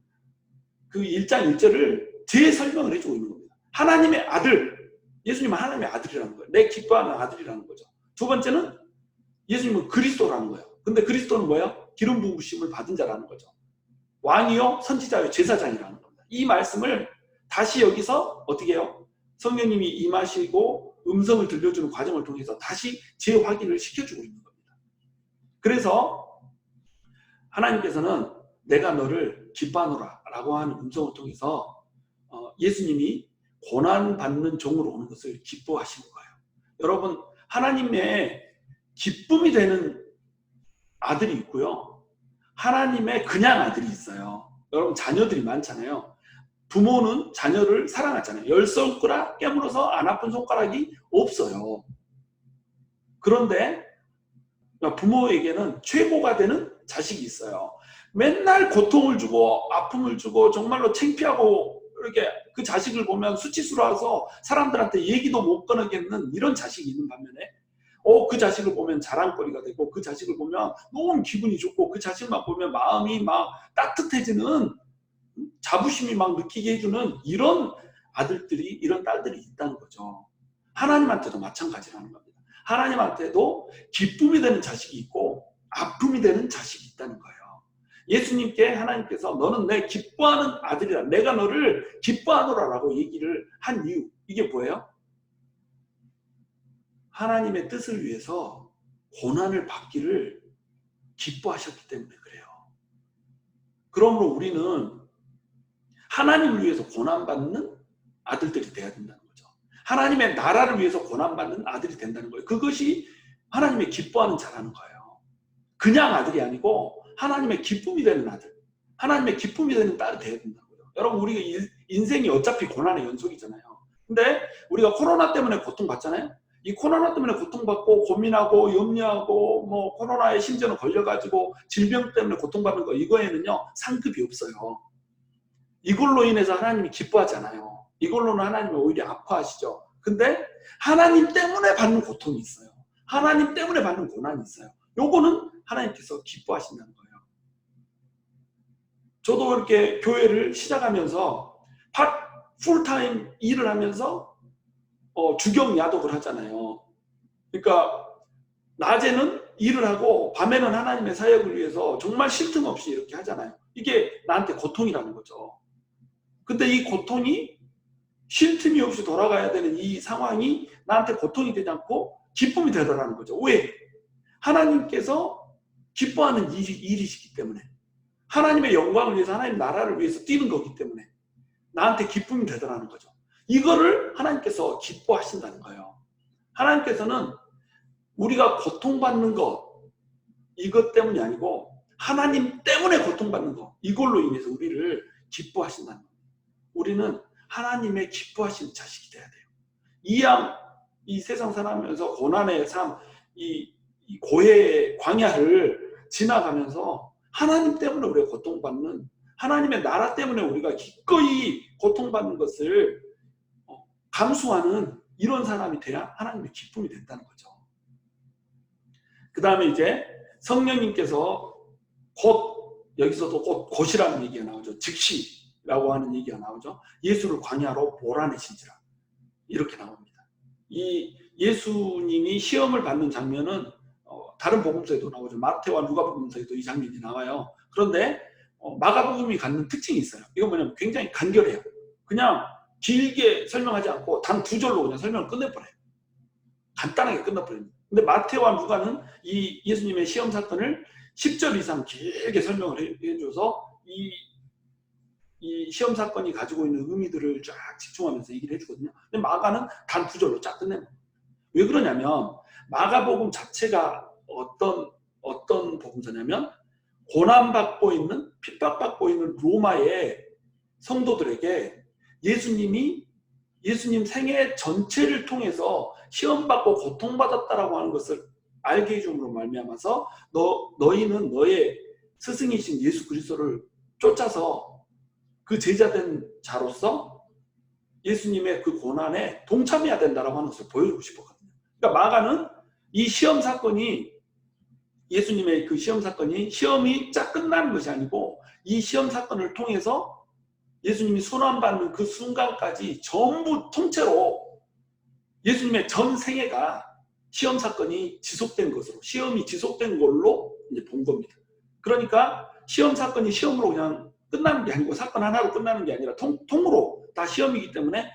1장 1절을 재설명을 해주고 있는 겁니다. 하나님의 아들, 예수님은 하나님의 아들이라는 거예요. 내 기뻐하는 아들이라는 거죠. 두 번째는 예수님은 그리스도라는 거예요. 근데 그리스도는 뭐예요? 기름 부으심을 받은 자라는 거죠. 왕이요, 선지자요, 제사장이라는 겁니다. 이 말씀을 다시 여기서 어떻게 해요? 성령님이 임하시고 음성을 들려주는 과정을 통해서 다시 재확인을 시켜주고 있는 겁니다. 그래서 하나님께서는 내가 너를 기뻐하노라 라고 하는 음성을 통해서 예수님이 고난받는 종으로 오는 것을 기뻐하시는 거예요. 여러분, 하나님의 기쁨이 되는 아들이 있고요, 하나님의 그냥 아들이 있어요. 여러분, 자녀들이 많잖아요. 부모는 자녀를 사랑하잖아요. 10손가락 깨물어서 안 아픈 손가락이 없어요. 그런데 부모에게는 최고가 되는 자식이 있어요. 맨날 고통을 주고 아픔을 주고 정말로 창피하고 이렇게 그 자식을 보면 수치스러워서 사람들한테 얘기도 못 꺼내겠는 이런 자식이 있는 반면에 그 자식을 보면 자랑거리가 되고 그 자식을 보면 너무 기분이 좋고 그 자식만 보면 마음이 막 따뜻해지는 자부심이 막 느끼게 해주는 이런 아들들이 이런 딸들이 있다는 거죠. 하나님한테도 마찬가지라는 겁니다. 하나님한테도 기쁨이 되는 자식이 있고 아픔이 되는 자식이 있다는 거예요. 예수님께 하나님께서 너는 내 기뻐하는 아들이라 내가 너를 기뻐하노라 라고 얘기를 한 이유 이게 뭐예요? 하나님의 뜻을 위해서 고난을 받기를 기뻐하셨기 때문에 그래요. 그러므로 우리는 하나님을 위해서 고난받는 아들들이 돼야 된다는 거죠. 하나님의 나라를 위해서 고난받는 아들이 된다는 거예요. 그것이 하나님의 기뻐하는 자라는 거예요. 그냥 아들이 아니고 하나님의 기쁨이 되는 아들, 하나님의 기쁨이 되는 딸이 돼야 된다는 거예요. 여러분 우리가 인생이 어차피 고난의 연속이잖아요. 근데 우리가 코로나 때문에 고통받잖아요. 이 코로나 때문에 고통받고 고민하고 염려하고 뭐 코로나에 심지어는 걸려가지고 질병 때문에 고통받는 거 이거에는요 상급이 없어요. 이걸로 인해서 하나님이 기뻐하지 않아요. 이걸로는 하나님이 오히려 아파하시죠. 근데 하나님 때문에 받는 고통이 있어요. 하나님 때문에 받는 고난이 있어요. 요거는 하나님께서 기뻐하신다는 거예요. 저도 이렇게 교회를 시작하면서 풀타임 일을 하면서 주경야독을 하잖아요. 그러니까 낮에는 일을 하고 밤에는 하나님의 사역을 위해서 정말 쉴 틈 없이 이렇게 하잖아요. 이게 나한테 고통이라는 거죠. 근데 이 고통이 쉴 틈이 없이 돌아가야 되는 이 상황이 나한테 고통이 되지 않고 기쁨이 되더라는 거죠. 왜? 하나님께서 기뻐하는 일이시기 때문에 하나님의 영광을 위해서 하나님 나라를 위해서 뛰는 거기 때문에 나한테 기쁨이 되더라는 거죠. 이거를 하나님께서 기뻐하신다는 거예요. 하나님께서는 우리가 고통받는 것 이것 때문이 아니고 하나님 때문에 고통받는 것 이걸로 인해서 우리를 기뻐하신다는 거예요. 우리는 하나님의 기뻐하시는 자식이 돼야 돼요. 이 세상 살아가면서 고난의 삶, 이 고해의 광야를 지나가면서 하나님 때문에 우리가 고통받는 하나님의 나라 때문에 우리가 기꺼이 고통받는 것을 감수하는 이런 사람이 돼야 하나님의 기쁨이 된다는 거죠. 그 다음에 이제 성령님께서 곧 여기서도 곧이라는 얘기가 나오죠. 즉시라고 하는 얘기가 나오죠. 예수를 광야로 몰아내신지라 이렇게 나옵니다. 이 예수님이 시험을 받는 장면은 다른 복음서에도 나오죠. 마태와 누가복음서에도 이 장면이 나와요. 그런데 마가복음이 갖는 특징이 있어요. 이건 뭐냐면 굉장히 간결해요. 그냥 길게 설명하지 않고 단 2절로 그냥 설명을 끝내버려요. 간단하게 끝내버립니다. 근데 마태와 누가는 이 예수님의 시험 사건을 10절 이상 길게 설명을 해줘서 이 시험 사건이 가지고 있는 의미들을 쫙 집중하면서 얘기를 해주거든요. 근데 마가는 단 2절로 쫙 끝냅니다. 왜 그러냐면 마가복음 자체가 어떤 복음서냐면 고난받고 있는 핍박받고 있는 로마의 성도들에게 예수님 생애 전체를 통해서 시험받고 고통받았다라고 하는 것을 알게 해줌으로 말미암아서 너희는 너의 스승이신 예수 그리스도를 쫓아서 그 제자된 자로서 예수님의 그 고난에 동참해야 된다라고 하는 것을 보여주고 싶었거든요. 그러니까 마가는 이 시험 사건이 예수님의 그 시험 사건이 시험이 쫙 끝나는 것이 아니고 이 시험 사건을 통해서 예수님이 순환받는 그 순간까지 전부 통째로 예수님의 전 생애가 시험 사건이 지속된 것으로 시험이 지속된 걸로 이제 본 겁니다. 그러니까 시험 사건이 시험으로 그냥 끝나는 게 아니고 사건 하나로 끝나는 게 아니라 통으로 다 시험이기 때문에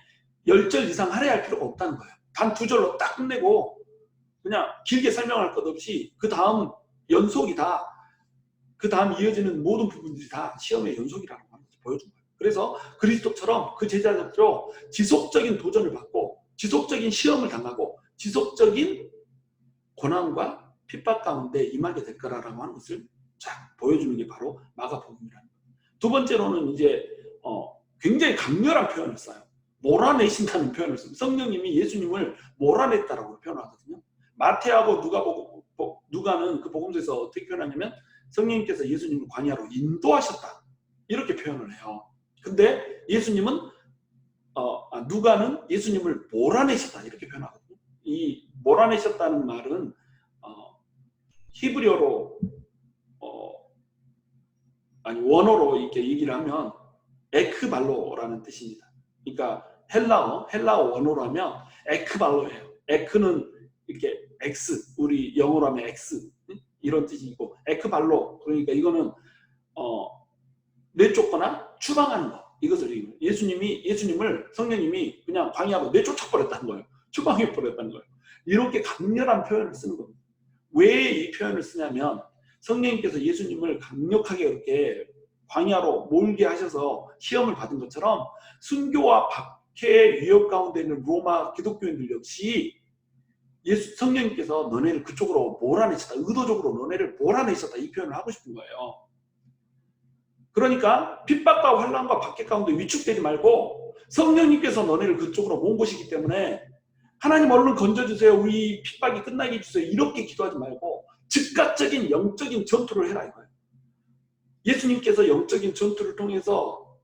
10절 이상 할애할 필요가 없다는 거예요. 단 2절로 딱 끝내고 그냥 길게 설명할 것 없이 그 다음 연속이 다 그 다음 이어지는 모든 부분들이 다 시험의 연속이라는 걸 보여준 거예요. 그래서 그리스도처럼 그 제자들도 지속적인 도전을 받고 지속적인 시험을 당하고 지속적인 고난과 핍박 가운데 임하게 될 거라고 하는 것을 쫙 보여주는 게 바로 마가복음이라는 거예요. 두 번째로는 이제 굉장히 강렬한 표현을 써요. 몰아내신다는 표현을 씁니다. 성령님이 예수님을 몰아냈다라고 표현하거든요. 마태하고 누가는 그 복음서에서 어떻게 표현하냐면 성령님께서 예수님을 광야로 인도하셨다 이렇게 표현을 해요. 근데 예수님은 누가는 예수님을 몰아내셨다 이렇게 표현하거든요. 이 몰아내셨다는 말은 히브리어로 원어로 이렇게 얘기를 하면 에크발로라는 뜻입니다. 그러니까 헬라어 원어로 하면 에크발로예요. 에크는 이렇게 X, 우리 영어로 하면 X 이런 뜻이고, 에크발로, 그러니까 이거는 내쫓거나 추방하는 거, 이것을 예수님을 성령님이 그냥 광야로 내쫓아버렸다는 거예요. 추방해버렸다는 거예요. 이렇게 강렬한 표현을 쓰는 겁니다. 왜 이 표현을 쓰냐면 성령님께서 예수님을 강력하게 이렇게 광야로 몰게 하셔서 시험을 받은 것처럼 순교와 박해의 위협 가운데 있는 로마 기독교인들 역시 성령님께서 너네를 그쪽으로 몰아내셨다, 의도적으로 너네를 몰아내셨다, 이 표현을 하고 싶은 거예요. 그러니까 핍박과 환난과 박해 가운데 위축되지 말고 성령님께서 너네를 그쪽으로 모은 것이기 때문에 하나님 얼른 건져주세요, 우리 핍박이 끝나게 해주세요, 이렇게 기도하지 말고 즉각적인 영적인 전투를 해라 이거예요. 예수님께서 영적인 전투를 통해서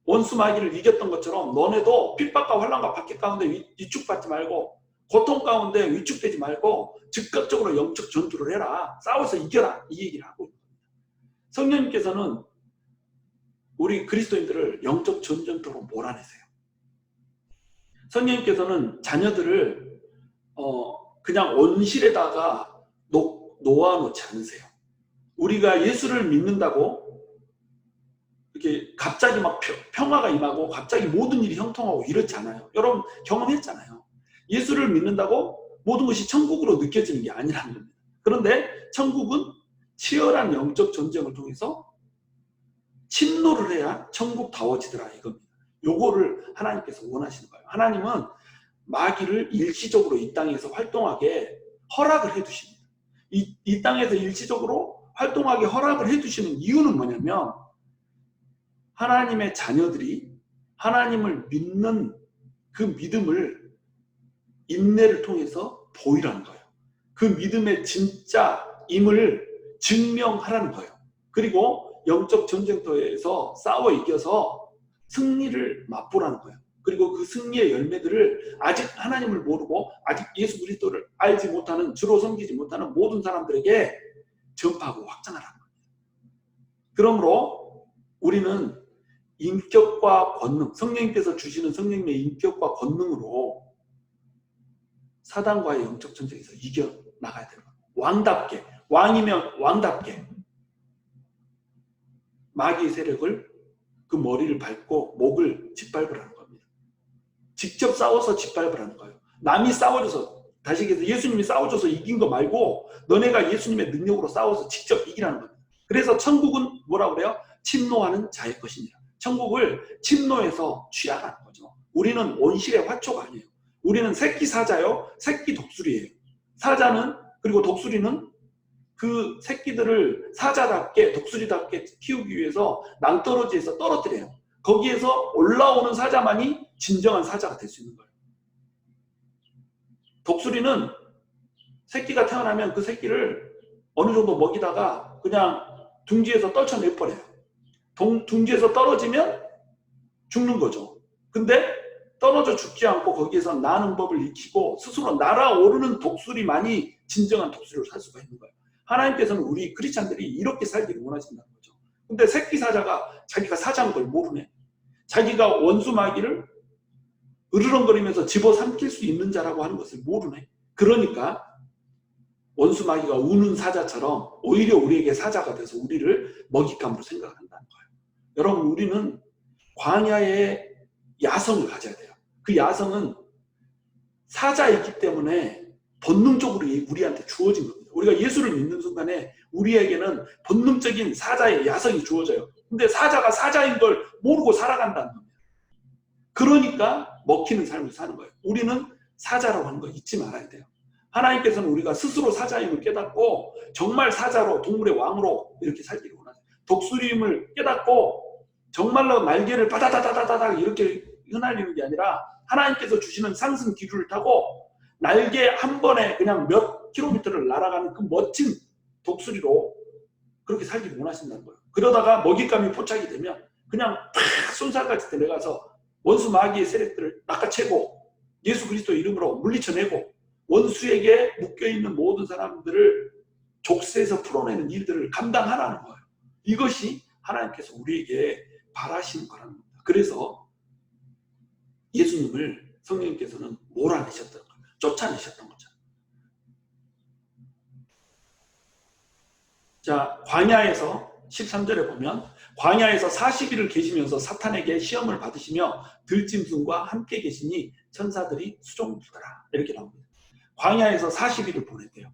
원수 마귀를 이겼던 것처럼 너네도 핍박과 환난과 박해 가운데 위축받지 말고 고통 가운데 위축되지 말고 즉각적으로 영적 전투를 해라, 싸워서 이겨라, 이 얘기를 하고 있습니다. 성령님께서는 우리 그리스도인들을 영적 전쟁터로 몰아내세요. 성령님께서는 자녀들을 그냥 온실에다가 놓아놓지 않으세요. 우리가 예수를 믿는다고 이렇게 갑자기 막 평화가 임하고 갑자기 모든 일이 형통하고 이렇지 않아요. 여러분 경험했잖아요. 예수를 믿는다고 모든 것이 천국으로 느껴지는 게 아니라는 겁니다. 그런데 천국은 치열한 영적 전쟁을 통해서 침노를 해야 천국다워지더라 이겁니다. 요거를 하나님께서 원하시는 거예요. 하나님은 마귀를 일시적으로 이 땅에서 활동하게 허락을 해두십니다. 이 땅에서 일시적으로 활동하게 허락을 해두시는 이유는 뭐냐면 하나님의 자녀들이 하나님을 믿는 그 믿음을 인내를 통해서 보이라는 거예요. 그 믿음의 진짜임을 증명하라는 거예요. 그리고 영적 전쟁터에서 싸워 이겨서 승리를 맛보라는 거예요. 그리고 그 승리의 열매들을 아직 하나님을 모르고 아직 예수 그리스도를 알지 못하는, 주로 섬기지 못하는 모든 사람들에게 전파하고 확장하라는 거예요. 그러므로 우리는 인격과 권능, 성령님께서 주시는 성령님의 인격과 권능으로 사단과의 영적 전쟁에서 이겨나가야 되는 거예요. 왕답게, 왕이면 왕답게 마귀의 세력을 그 머리를 밟고 목을 짓밟으라는 겁니다. 직접 싸워서 짓밟으라는 거예요. 남이 싸워줘서, 다시 얘기해서 예수님이 싸워줘서 이긴 거 말고 너네가 예수님의 능력으로 싸워서 직접 이기라는 겁니다. 그래서 천국은 뭐라고 그래요? 침노하는 자의 것이니라. 천국을 침노해서 취하라는 거죠. 우리는 온실의 화초가 아니에요. 우리는 새끼 사자요, 새끼 독수리예요. 사자는, 그리고 독수리는 그 새끼들을 사자답게, 독수리답게 키우기 위해서 낭떠러지에서 떨어뜨려요. 거기에서 올라오는 사자만이 진정한 사자가 될 수 있는 거예요. 독수리는 새끼가 태어나면 그 새끼를 어느 정도 먹이다가 그냥 둥지에서 떨쳐내버려요. 둥지에서 떨어지면 죽는 거죠. 근데 떨어져 죽지 않고 거기에서 나는 법을 익히고 스스로 날아오르는 독수리만이 진정한 독수리로 살 수가 있는 거예요. 하나님께서는 우리 크리스찬들이 이렇게 살기를 원하신다는 거죠. 근데 새끼 사자가 자기가 사자인 걸 모르네. 자기가 원수 마귀를 으르렁거리면서 집어삼킬 수 있는 자라고 하는 것을 모르네. 그러니까 원수 마귀가 우는 사자처럼 오히려 우리에게 사자가 돼서 우리를 먹잇감으로 생각을 한다는 거예요. 여러분, 우리는 광야의 야성을 가져야 돼요. 그 야성은 사자이기 때문에 본능적으로 우리한테 주어진 겁니다. 우리가 예수를 믿는 순간에 우리에게는 본능적인 사자의 야성이 주어져요. 근데 사자가 사자인 걸 모르고 살아간다는 겁니다. 그러니까 먹히는 삶을 사는 거예요. 우리는 사자라고 하는 거 잊지 말아야 돼요. 하나님께서는 우리가 스스로 사자임을 깨닫고 정말 사자로, 동물의 왕으로 이렇게 살기를 원하세요. 독수리임을 깨닫고 정말로 날개를 바다다다다다닥 이렇게 휘날리는 게 아니라 하나님께서 주시는 상승 기류를 타고 날개 한 번에 그냥 몇 킬로미터를 날아가는 그 멋진 독수리로 그렇게 살기를 원하신다는 거예요. 그러다가 먹잇감이 포착이 되면 그냥 팍 손살같이 데려가서 원수 마귀의 세력들을 낚아채고 예수 그리스도 이름으로 물리쳐내고 원수에게 묶여있는 모든 사람들을 족쇄에서 풀어내는 일들을 감당하라는 거예요. 이것이 하나님께서 우리에게 바라시는 거라는 겁니다. 그래서 예수님을 성령님께서는 몰아내셨던 거예요. 쫓아내셨던 거죠. 자, 광야에서 13절에 보면 광야에서 40일을 계시면서 사탄에게 시험을 받으시며 들짐승과 함께 계시니 천사들이 수종 들더라. 이렇게 나옵니다. 광야에서 40일을 보냈대요.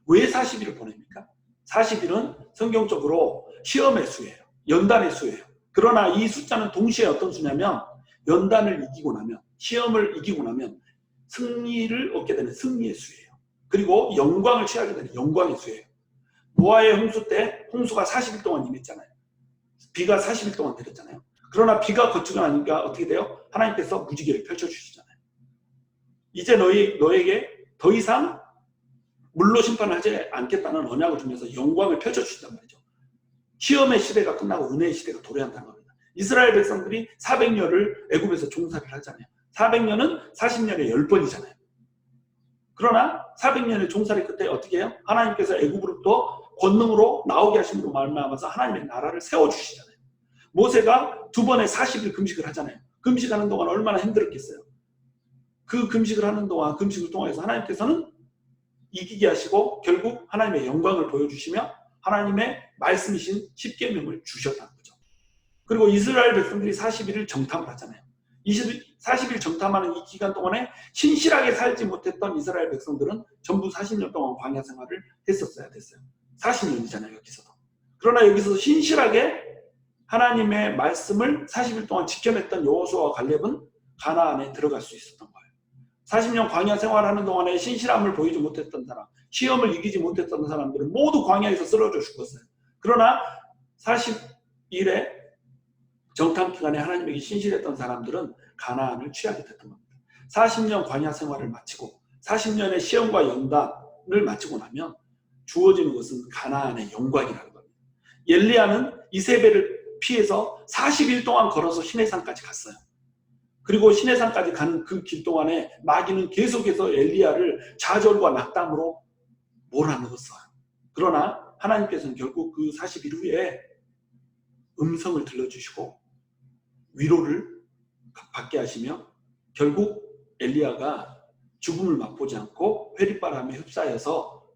왜 40일을 보냅니까? 40일은 성경적으로 시험의 수예요. 연단의 수예요. 그러나 이 숫자는 동시에 어떤 수냐면 연단을 이기고 나면, 시험을 이기고 나면 승리를 얻게 되는 승리의 수예요. 그리고 영광을 취하게 되는 영광의 수예요. 노아의 홍수 때 홍수가 40일 동안 임했잖아요. 비가 40일 동안 내렸잖아요. 그러나 비가 거치고 나니까 어떻게 돼요? 하나님께서 무지개를 펼쳐주시잖아요. 이제 너에게 더 이상 물로 심판하지 않겠다는 언약을 주면서 영광을 펼쳐주신단 말이죠. 시험의 시대가 끝나고 은혜의 시대가 도래한다는 겁니다. 이스라엘 백성들이 400년을 애굽에서 종살이를 하잖아요. 400년은 40년에 10번이잖아요. 그러나 400년의 종살이 끝에 어떻게 해요? 하나님께서 애굽으로부터 권능으로 나오게 하심으로 말미암아서 하나님의 나라를 세워주시잖아요. 모세가 2번에 40일 금식을 하잖아요. 금식하는 동안 얼마나 힘들었겠어요. 그 금식을 하는 동안, 금식을 통해서 하나님께서는 이기게 하시고 결국 하나님의 영광을 보여주시며 하나님의 말씀이신 십계명을 주셨다는 거죠. 그리고 이스라엘 백성들이 40일을 정탐을 하잖아요. 40일 정탐하는 이 기간 동안에 신실하게 살지 못했던 이스라엘 백성들은 전부 40년 동안 광야 생활을 했었어야 됐어요. 40년이잖아요, 여기서도. 그러나 여기서 신실하게 하나님의 말씀을 40일 동안 지켜냈던 여호수아와 갈렙은 가나안에 들어갈 수 있었던 거예요. 40년 광야 생활하는 동안에 신실함을 보이지 못했던 사람, 시험을 이기지 못했던 사람들은 모두 광야에서 쓰러져 죽었어요. 그러나 40일의 정탐 기간에 하나님에게 신실했던 사람들은 가나안을 취하게 됐던 겁니다. 40년 광야 생활을 마치고 40년의 시험과 연단을 마치고 나면 주어지는 것은 가나안의 영광이라는 겁니다. 엘리야는 이세벨을 피해서 40일 동안 걸어서 시내산까지 갔어요. 그리고 시내산까지 가는 그 길 동안에 마귀는 계속해서 엘리야를 좌절과 낙담으로 몰아넣었어요. 그러나 하나님께서는 결국 그 40일 후에 음성을 들려주시고 위로를 받게 하시며 결국 엘리야가 죽음을 맛보지 않고 회리바람에 흡사해서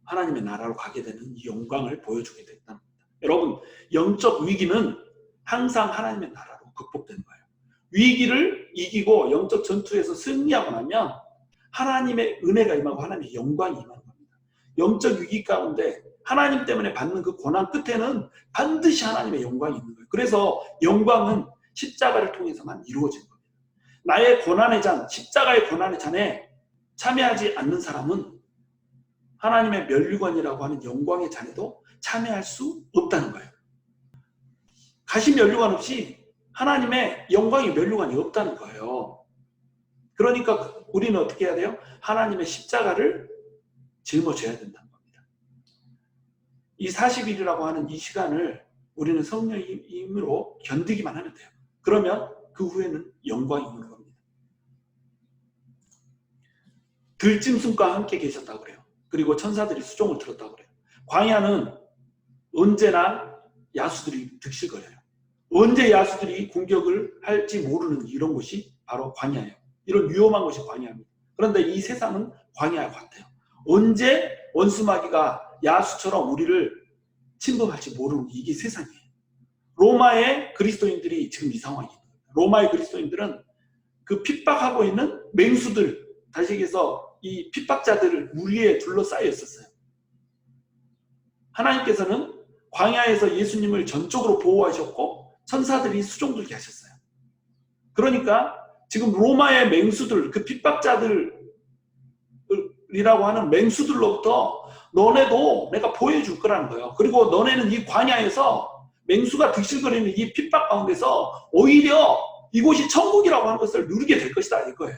하나님의 나라로 가게 되는 이 영광을 보여주게 됐다는 겁니다. 여러분, 영적 위기는 항상 하나님의 나라로 극복되는 거예요. 위기를 이기고 영적 전투에서 승리하고 나면 하나님의 은혜가 임하고 하나님의 영광이 임하는 겁니다. 영적 위기 가운데 하나님 때문에 받는 그 고난 끝에는 반드시 하나님의 영광이 있는 거예요. 그래서 영광은 십자가를 통해서만 이루어지는 겁니다. 나의 고난의 잔, 십자가의 고난의 잔에 참여하지 않는 사람은 하나님의 면류관이라고 하는 영광의 잔에도 참여할 수 없다는 거예요. 가시 면류관 없이 하나님의 영광의 면류관이 없다는 거예요. 그러니까 우리는 어떻게 해야 돼요? 하나님의 십자가를 짊어져야 된다는 겁니다. 이 40일이라고 하는 이 시간을 우리는 성령의 힘으로 견디기만 하면 돼요. 그러면 그 후에는 영광이 오는 겁니다. 들짐승과 함께 계셨다고 그래요. 그리고 천사들이 수종을 들었다고 그래요. 광야는 언제나 야수들이 득실거려요. 언제 야수들이 공격을 할지 모르는 이런 곳이 바로 광야예요. 이런 위험한 곳이 광야입니다. 그런데 이 세상은 광야와 같아요. 언제 원수마귀가 야수처럼 우리를 침범할지 모르는 이게 세상이에요. 로마의 그리스도인들이 지금 이 상황이에요. 로마의 그리스도인들은 그 핍박하고 있는 맹수들, 다시 얘기해서 이 핍박자들을 무리에 둘러싸여 있었어요. 하나님께서는 광야에서 예수님을 전적으로 보호하셨고 천사들이 수종들게 하셨어요. 그러니까 지금 로마의 맹수들, 그 핍박자들이라고 하는 맹수들로부터 너네도 내가 보여줄 거라는 거예요. 그리고 너네는 이 광야에서 맹수가 득실거리는 이 핍박 가운데서 오히려 이곳이 천국이라고 하는 것을 누리게 될 것이다 이거예요.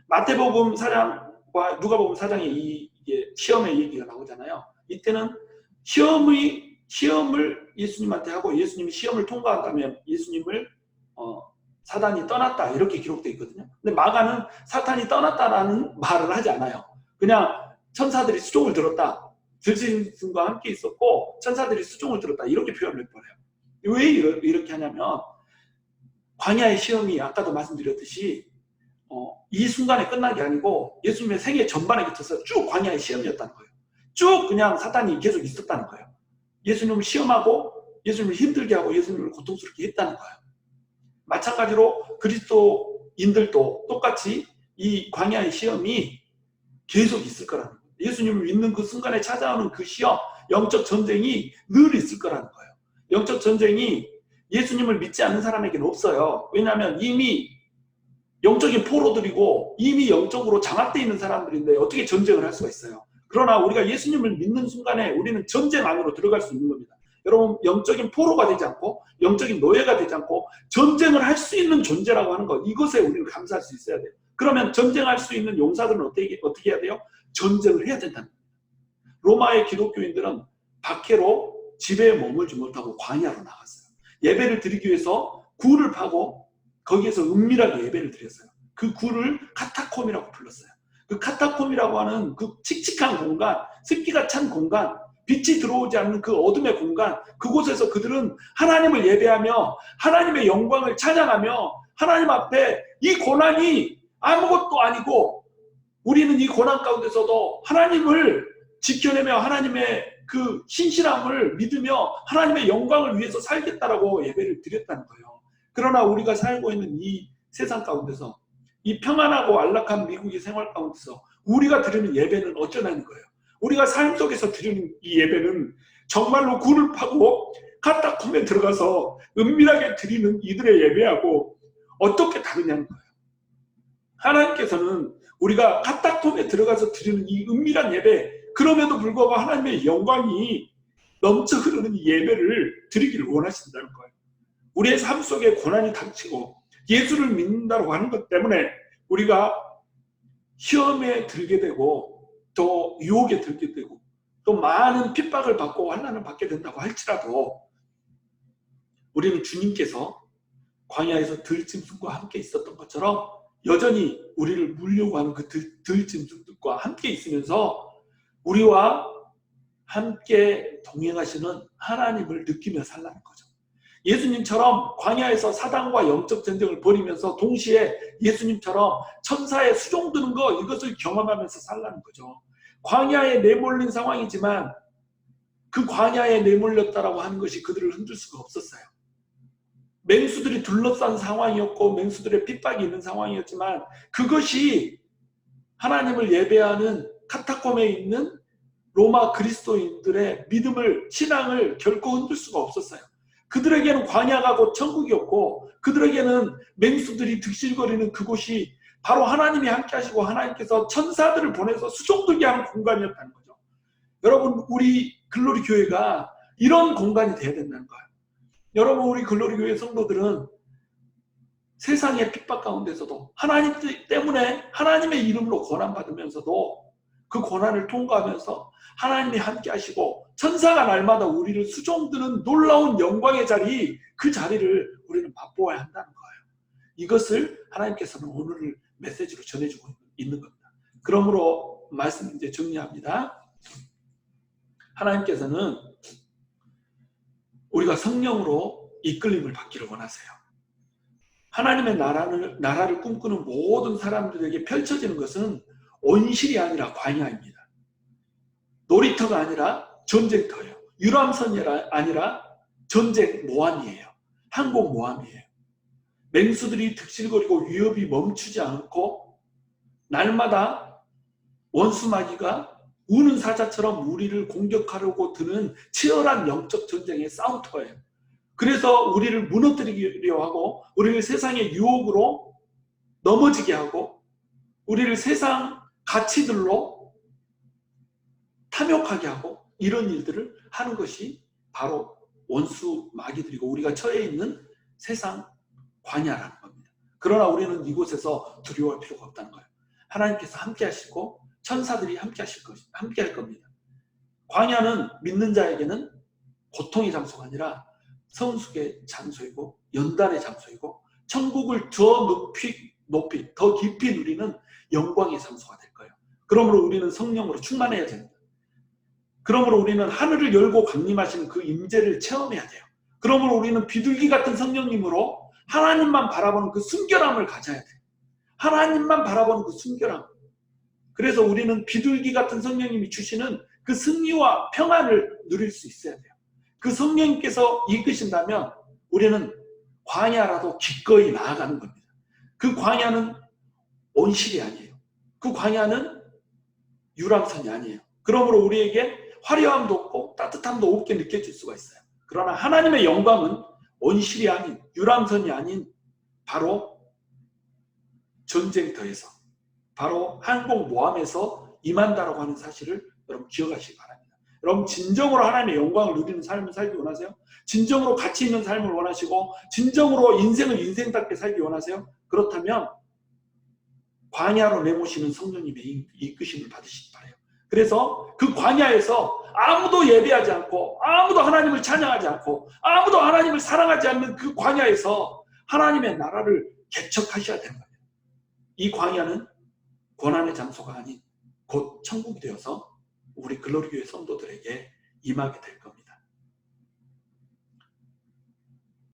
마태복음 4장과 누가복음 4장에 이게 시험의 얘기가 나오잖아요. 이때는 시험을 예수님한테 하고 예수님이 시험을 통과한다면 예수님을 사단이 떠났다 이렇게 기록되어 있거든요. 근데 마가는 사탄이 떠났다라는 말을 하지 않아요. 그냥 천사들이 수종을 들었다. 들짐승과 함께 있었고 천사들이 수종을 들었다 이렇게 표현을 해버려요. 왜 이렇게 하냐면 광야의 시험이 아까도 말씀드렸듯이 이 순간에 끝난 게 아니고 예수님의 생애 전반에 거쳐서 쭉 광야의 시험이었다는 거예요. 쭉 그냥 사탄이 계속 있었다는 거예요. 예수님을 시험하고 예수님을 힘들게 하고 예수님을 고통스럽게 했다는 거예요. 마찬가지로 그리스도인들도 똑같이 이 광야의 시험이 계속 있을 거라는 거예요. 예수님을 믿는 그 순간에 찾아오는 그 시험, 영적 전쟁이 늘 있을 거라는 거예요. 영적 전쟁이 예수님을 믿지 않는 사람에게는 없어요. 왜냐하면 이미 영적인 포로들이고 이미 영적으로 장악되어 있는 사람들인데 어떻게 전쟁을 할 수가 있어요. 그러나 우리가 예수님을 믿는 순간에 우리는 전쟁 안으로 들어갈 수 있는 겁니다. 여러분, 영적인 포로가 되지 않고 영적인 노예가 되지 않고 전쟁을 할 수 있는 존재라고 하는 것, 이것에 우리는 감사할 수 있어야 돼요. 그러면 전쟁할 수 있는 용사들은 어떻게 해야 돼요? 전쟁을 해야 된다는 겁니다. 로마의 기독교인들은 박해로 집에 머물지 못하고 광야로 나갔어요. 예배를 드리기 위해서 굴을 파고 거기에서 은밀하게 예배를 드렸어요. 그 굴을 카타콤이라고 불렀어요. 그 카타콤이라고 하는 그 칙칙한 공간, 습기가 찬 공간, 빛이 들어오지 않는 그 어둠의 공간, 그곳에서 그들은 하나님을 예배하며 하나님의 영광을 찬양하며 하나님 앞에 이 고난이 아무것도 아니고 우리는 이 고난 가운데서도 하나님을 지켜내며 하나님의 그 신실함을 믿으며 하나님의 영광을 위해서 살겠다라고 예배를 드렸다는 거예요. 그러나 우리가 살고 있는 이 세상 가운데서 이 평안하고 안락한 미국의 생활 가운데서 우리가 드리는 예배는 어쩌냐는 거예요. 우리가 삶 속에서 드리는 이 예배는 정말로 굴을 파고 카타콤에 들어가서 은밀하게 드리는 이들의 예배하고 어떻게 다르냐는 거예요. 하나님께서는 우리가 카타콤에 들어가서 드리는 이 은밀한 예배, 그럼에도 불구하고 하나님의 영광이 넘쳐 흐르는 이 예배를 드리기를 원하신다는 거예요. 우리의 삶 속에 고난이 닥치고 예수를 믿는다고 하는 것 때문에 우리가 시험에 들게 되고 또 유혹에 들게 되고 또 많은 핍박을 받고 환난을 받게 된다고 할지라도 우리는 주님께서 광야에서 들짐승과 함께 있었던 것처럼 여전히 우리를 물려고 하는 그 들짐승들과 함께 있으면서 우리와 함께 동행하시는 하나님을 느끼며 살라는 거죠. 예수님처럼 광야에서 사단과 영적 전쟁을 벌이면서 동시에 예수님처럼 천사에 수종드는 것, 이것을 경험하면서 살라는 거죠. 광야에 내몰린 상황이지만 그 광야에 내몰렸다라고 하는 것이 그들을 흔들 수가 없었어요. 맹수들이 둘러싼 상황이었고 맹수들의 핍박이 있는 상황이었지만 그것이 하나님을 예배하는 카타콤에 있는 로마 그리스도인들의 믿음을, 신앙을 결코 흔들 수가 없었어요. 그들에게는 광야가 곧 천국이었고 그들에게는 맹수들이 득실거리는 그곳이 바로 하나님이 함께 하시고 하나님께서 천사들을 보내서 수종들게 하는 공간이었다는 거죠. 여러분, 우리 글로리 교회가 이런 공간이 돼야 된다는 거예요. 여러분, 우리 글로리 교회 성도들은 세상의 핍박 가운데서도 하나님 때문에 하나님의 이름으로 고난받으면서도 그 고난을 통과하면서 하나님이 함께 하시고 천사가 날마다 우리를 수종드는 놀라운 영광의 자리, 그 자리를 우리는 맛보아야 한다는 거예요. 이것을 하나님께서는 오늘 메시지로 전해주고 있는 겁니다. 그러므로 말씀 이제 정리합니다. 하나님께서는 우리가 성령으로 이끌림을 받기를 원하세요. 하나님의 나라를 꿈꾸는 모든 사람들에게 펼쳐지는 것은 온실이 아니라 광야입니다. 놀이터가 아니라 전쟁터예요. 유람선이 아니라 전쟁 모함이에요. 항공 모함이에요. 맹수들이 득실거리고 위협이 멈추지 않고 날마다 원수마귀가 우는 사자처럼 우리를 공격하려고 드는 치열한 영적 전쟁의 싸움터예요. 그래서 우리를 무너뜨리려 하고 우리를 세상의 유혹으로 넘어지게 하고 우리를 세상 가치들로 탐욕하게 하고 이런 일들을 하는 것이 바로 원수 마귀들이고 우리가 처해 있는 세상 광야라는 겁니다. 그러나 우리는 이곳에서 두려워할 필요가 없다는 거예요. 하나님께서 함께 하시고 천사들이 함께 할 겁니다. 광야는 믿는 자에게는 고통의 장소가 아니라 성숙의 장소이고 연단의 장소이고 천국을 더 높이 더 깊이 누리는 영광의 장소가 될 거예요. 그러므로 우리는 성령으로 충만해야 됩니다. 그러므로 우리는 하늘을 열고 강림하시는 그 임재를 체험해야 돼요. 그러므로 우리는 비둘기 같은 성령님으로 하나님만 바라보는 그 순결함을 가져야 돼요. 하나님만 바라보는 그 순결함. 그래서 우리는 비둘기 같은 성령님이 주시는 그 승리와 평안을 누릴 수 있어야 돼요. 그 성령님께서 이끄신다면 우리는 광야라도 기꺼이 나아가는 겁니다. 그 광야는 온실이 아니에요. 그 광야는 유람선이 아니에요. 그러므로 우리에게 화려함도 없고 따뜻함도 없게 느껴질 수가 있어요. 그러나 하나님의 영광은 온실이 아닌 유람선이 아닌 바로 전쟁터에서 바로 항공모함에서 임한다라고 하는 사실을 여러분 기억하시기 바랍니다. 여러분 진정으로 하나님의 영광을 누리는 삶을 살기 원하세요? 진정으로 가치 있는 삶을 원하시고 진정으로 인생을 인생답게 살기 원하세요? 그렇다면 광야로 내모시는 성령님의 이끄심을 받으시기 바라요. 그래서 그 광야에서 아무도 예배하지 않고 아무도 하나님을 찬양하지 않고 아무도 하나님을 사랑하지 않는 그 광야에서 하나님의 나라를 개척하셔야 되는 거예요. 이 광야는 고난의 장소가 아닌 곧 천국이 되어서 우리 글로리교회 성도들에게 임하게 될 겁니다.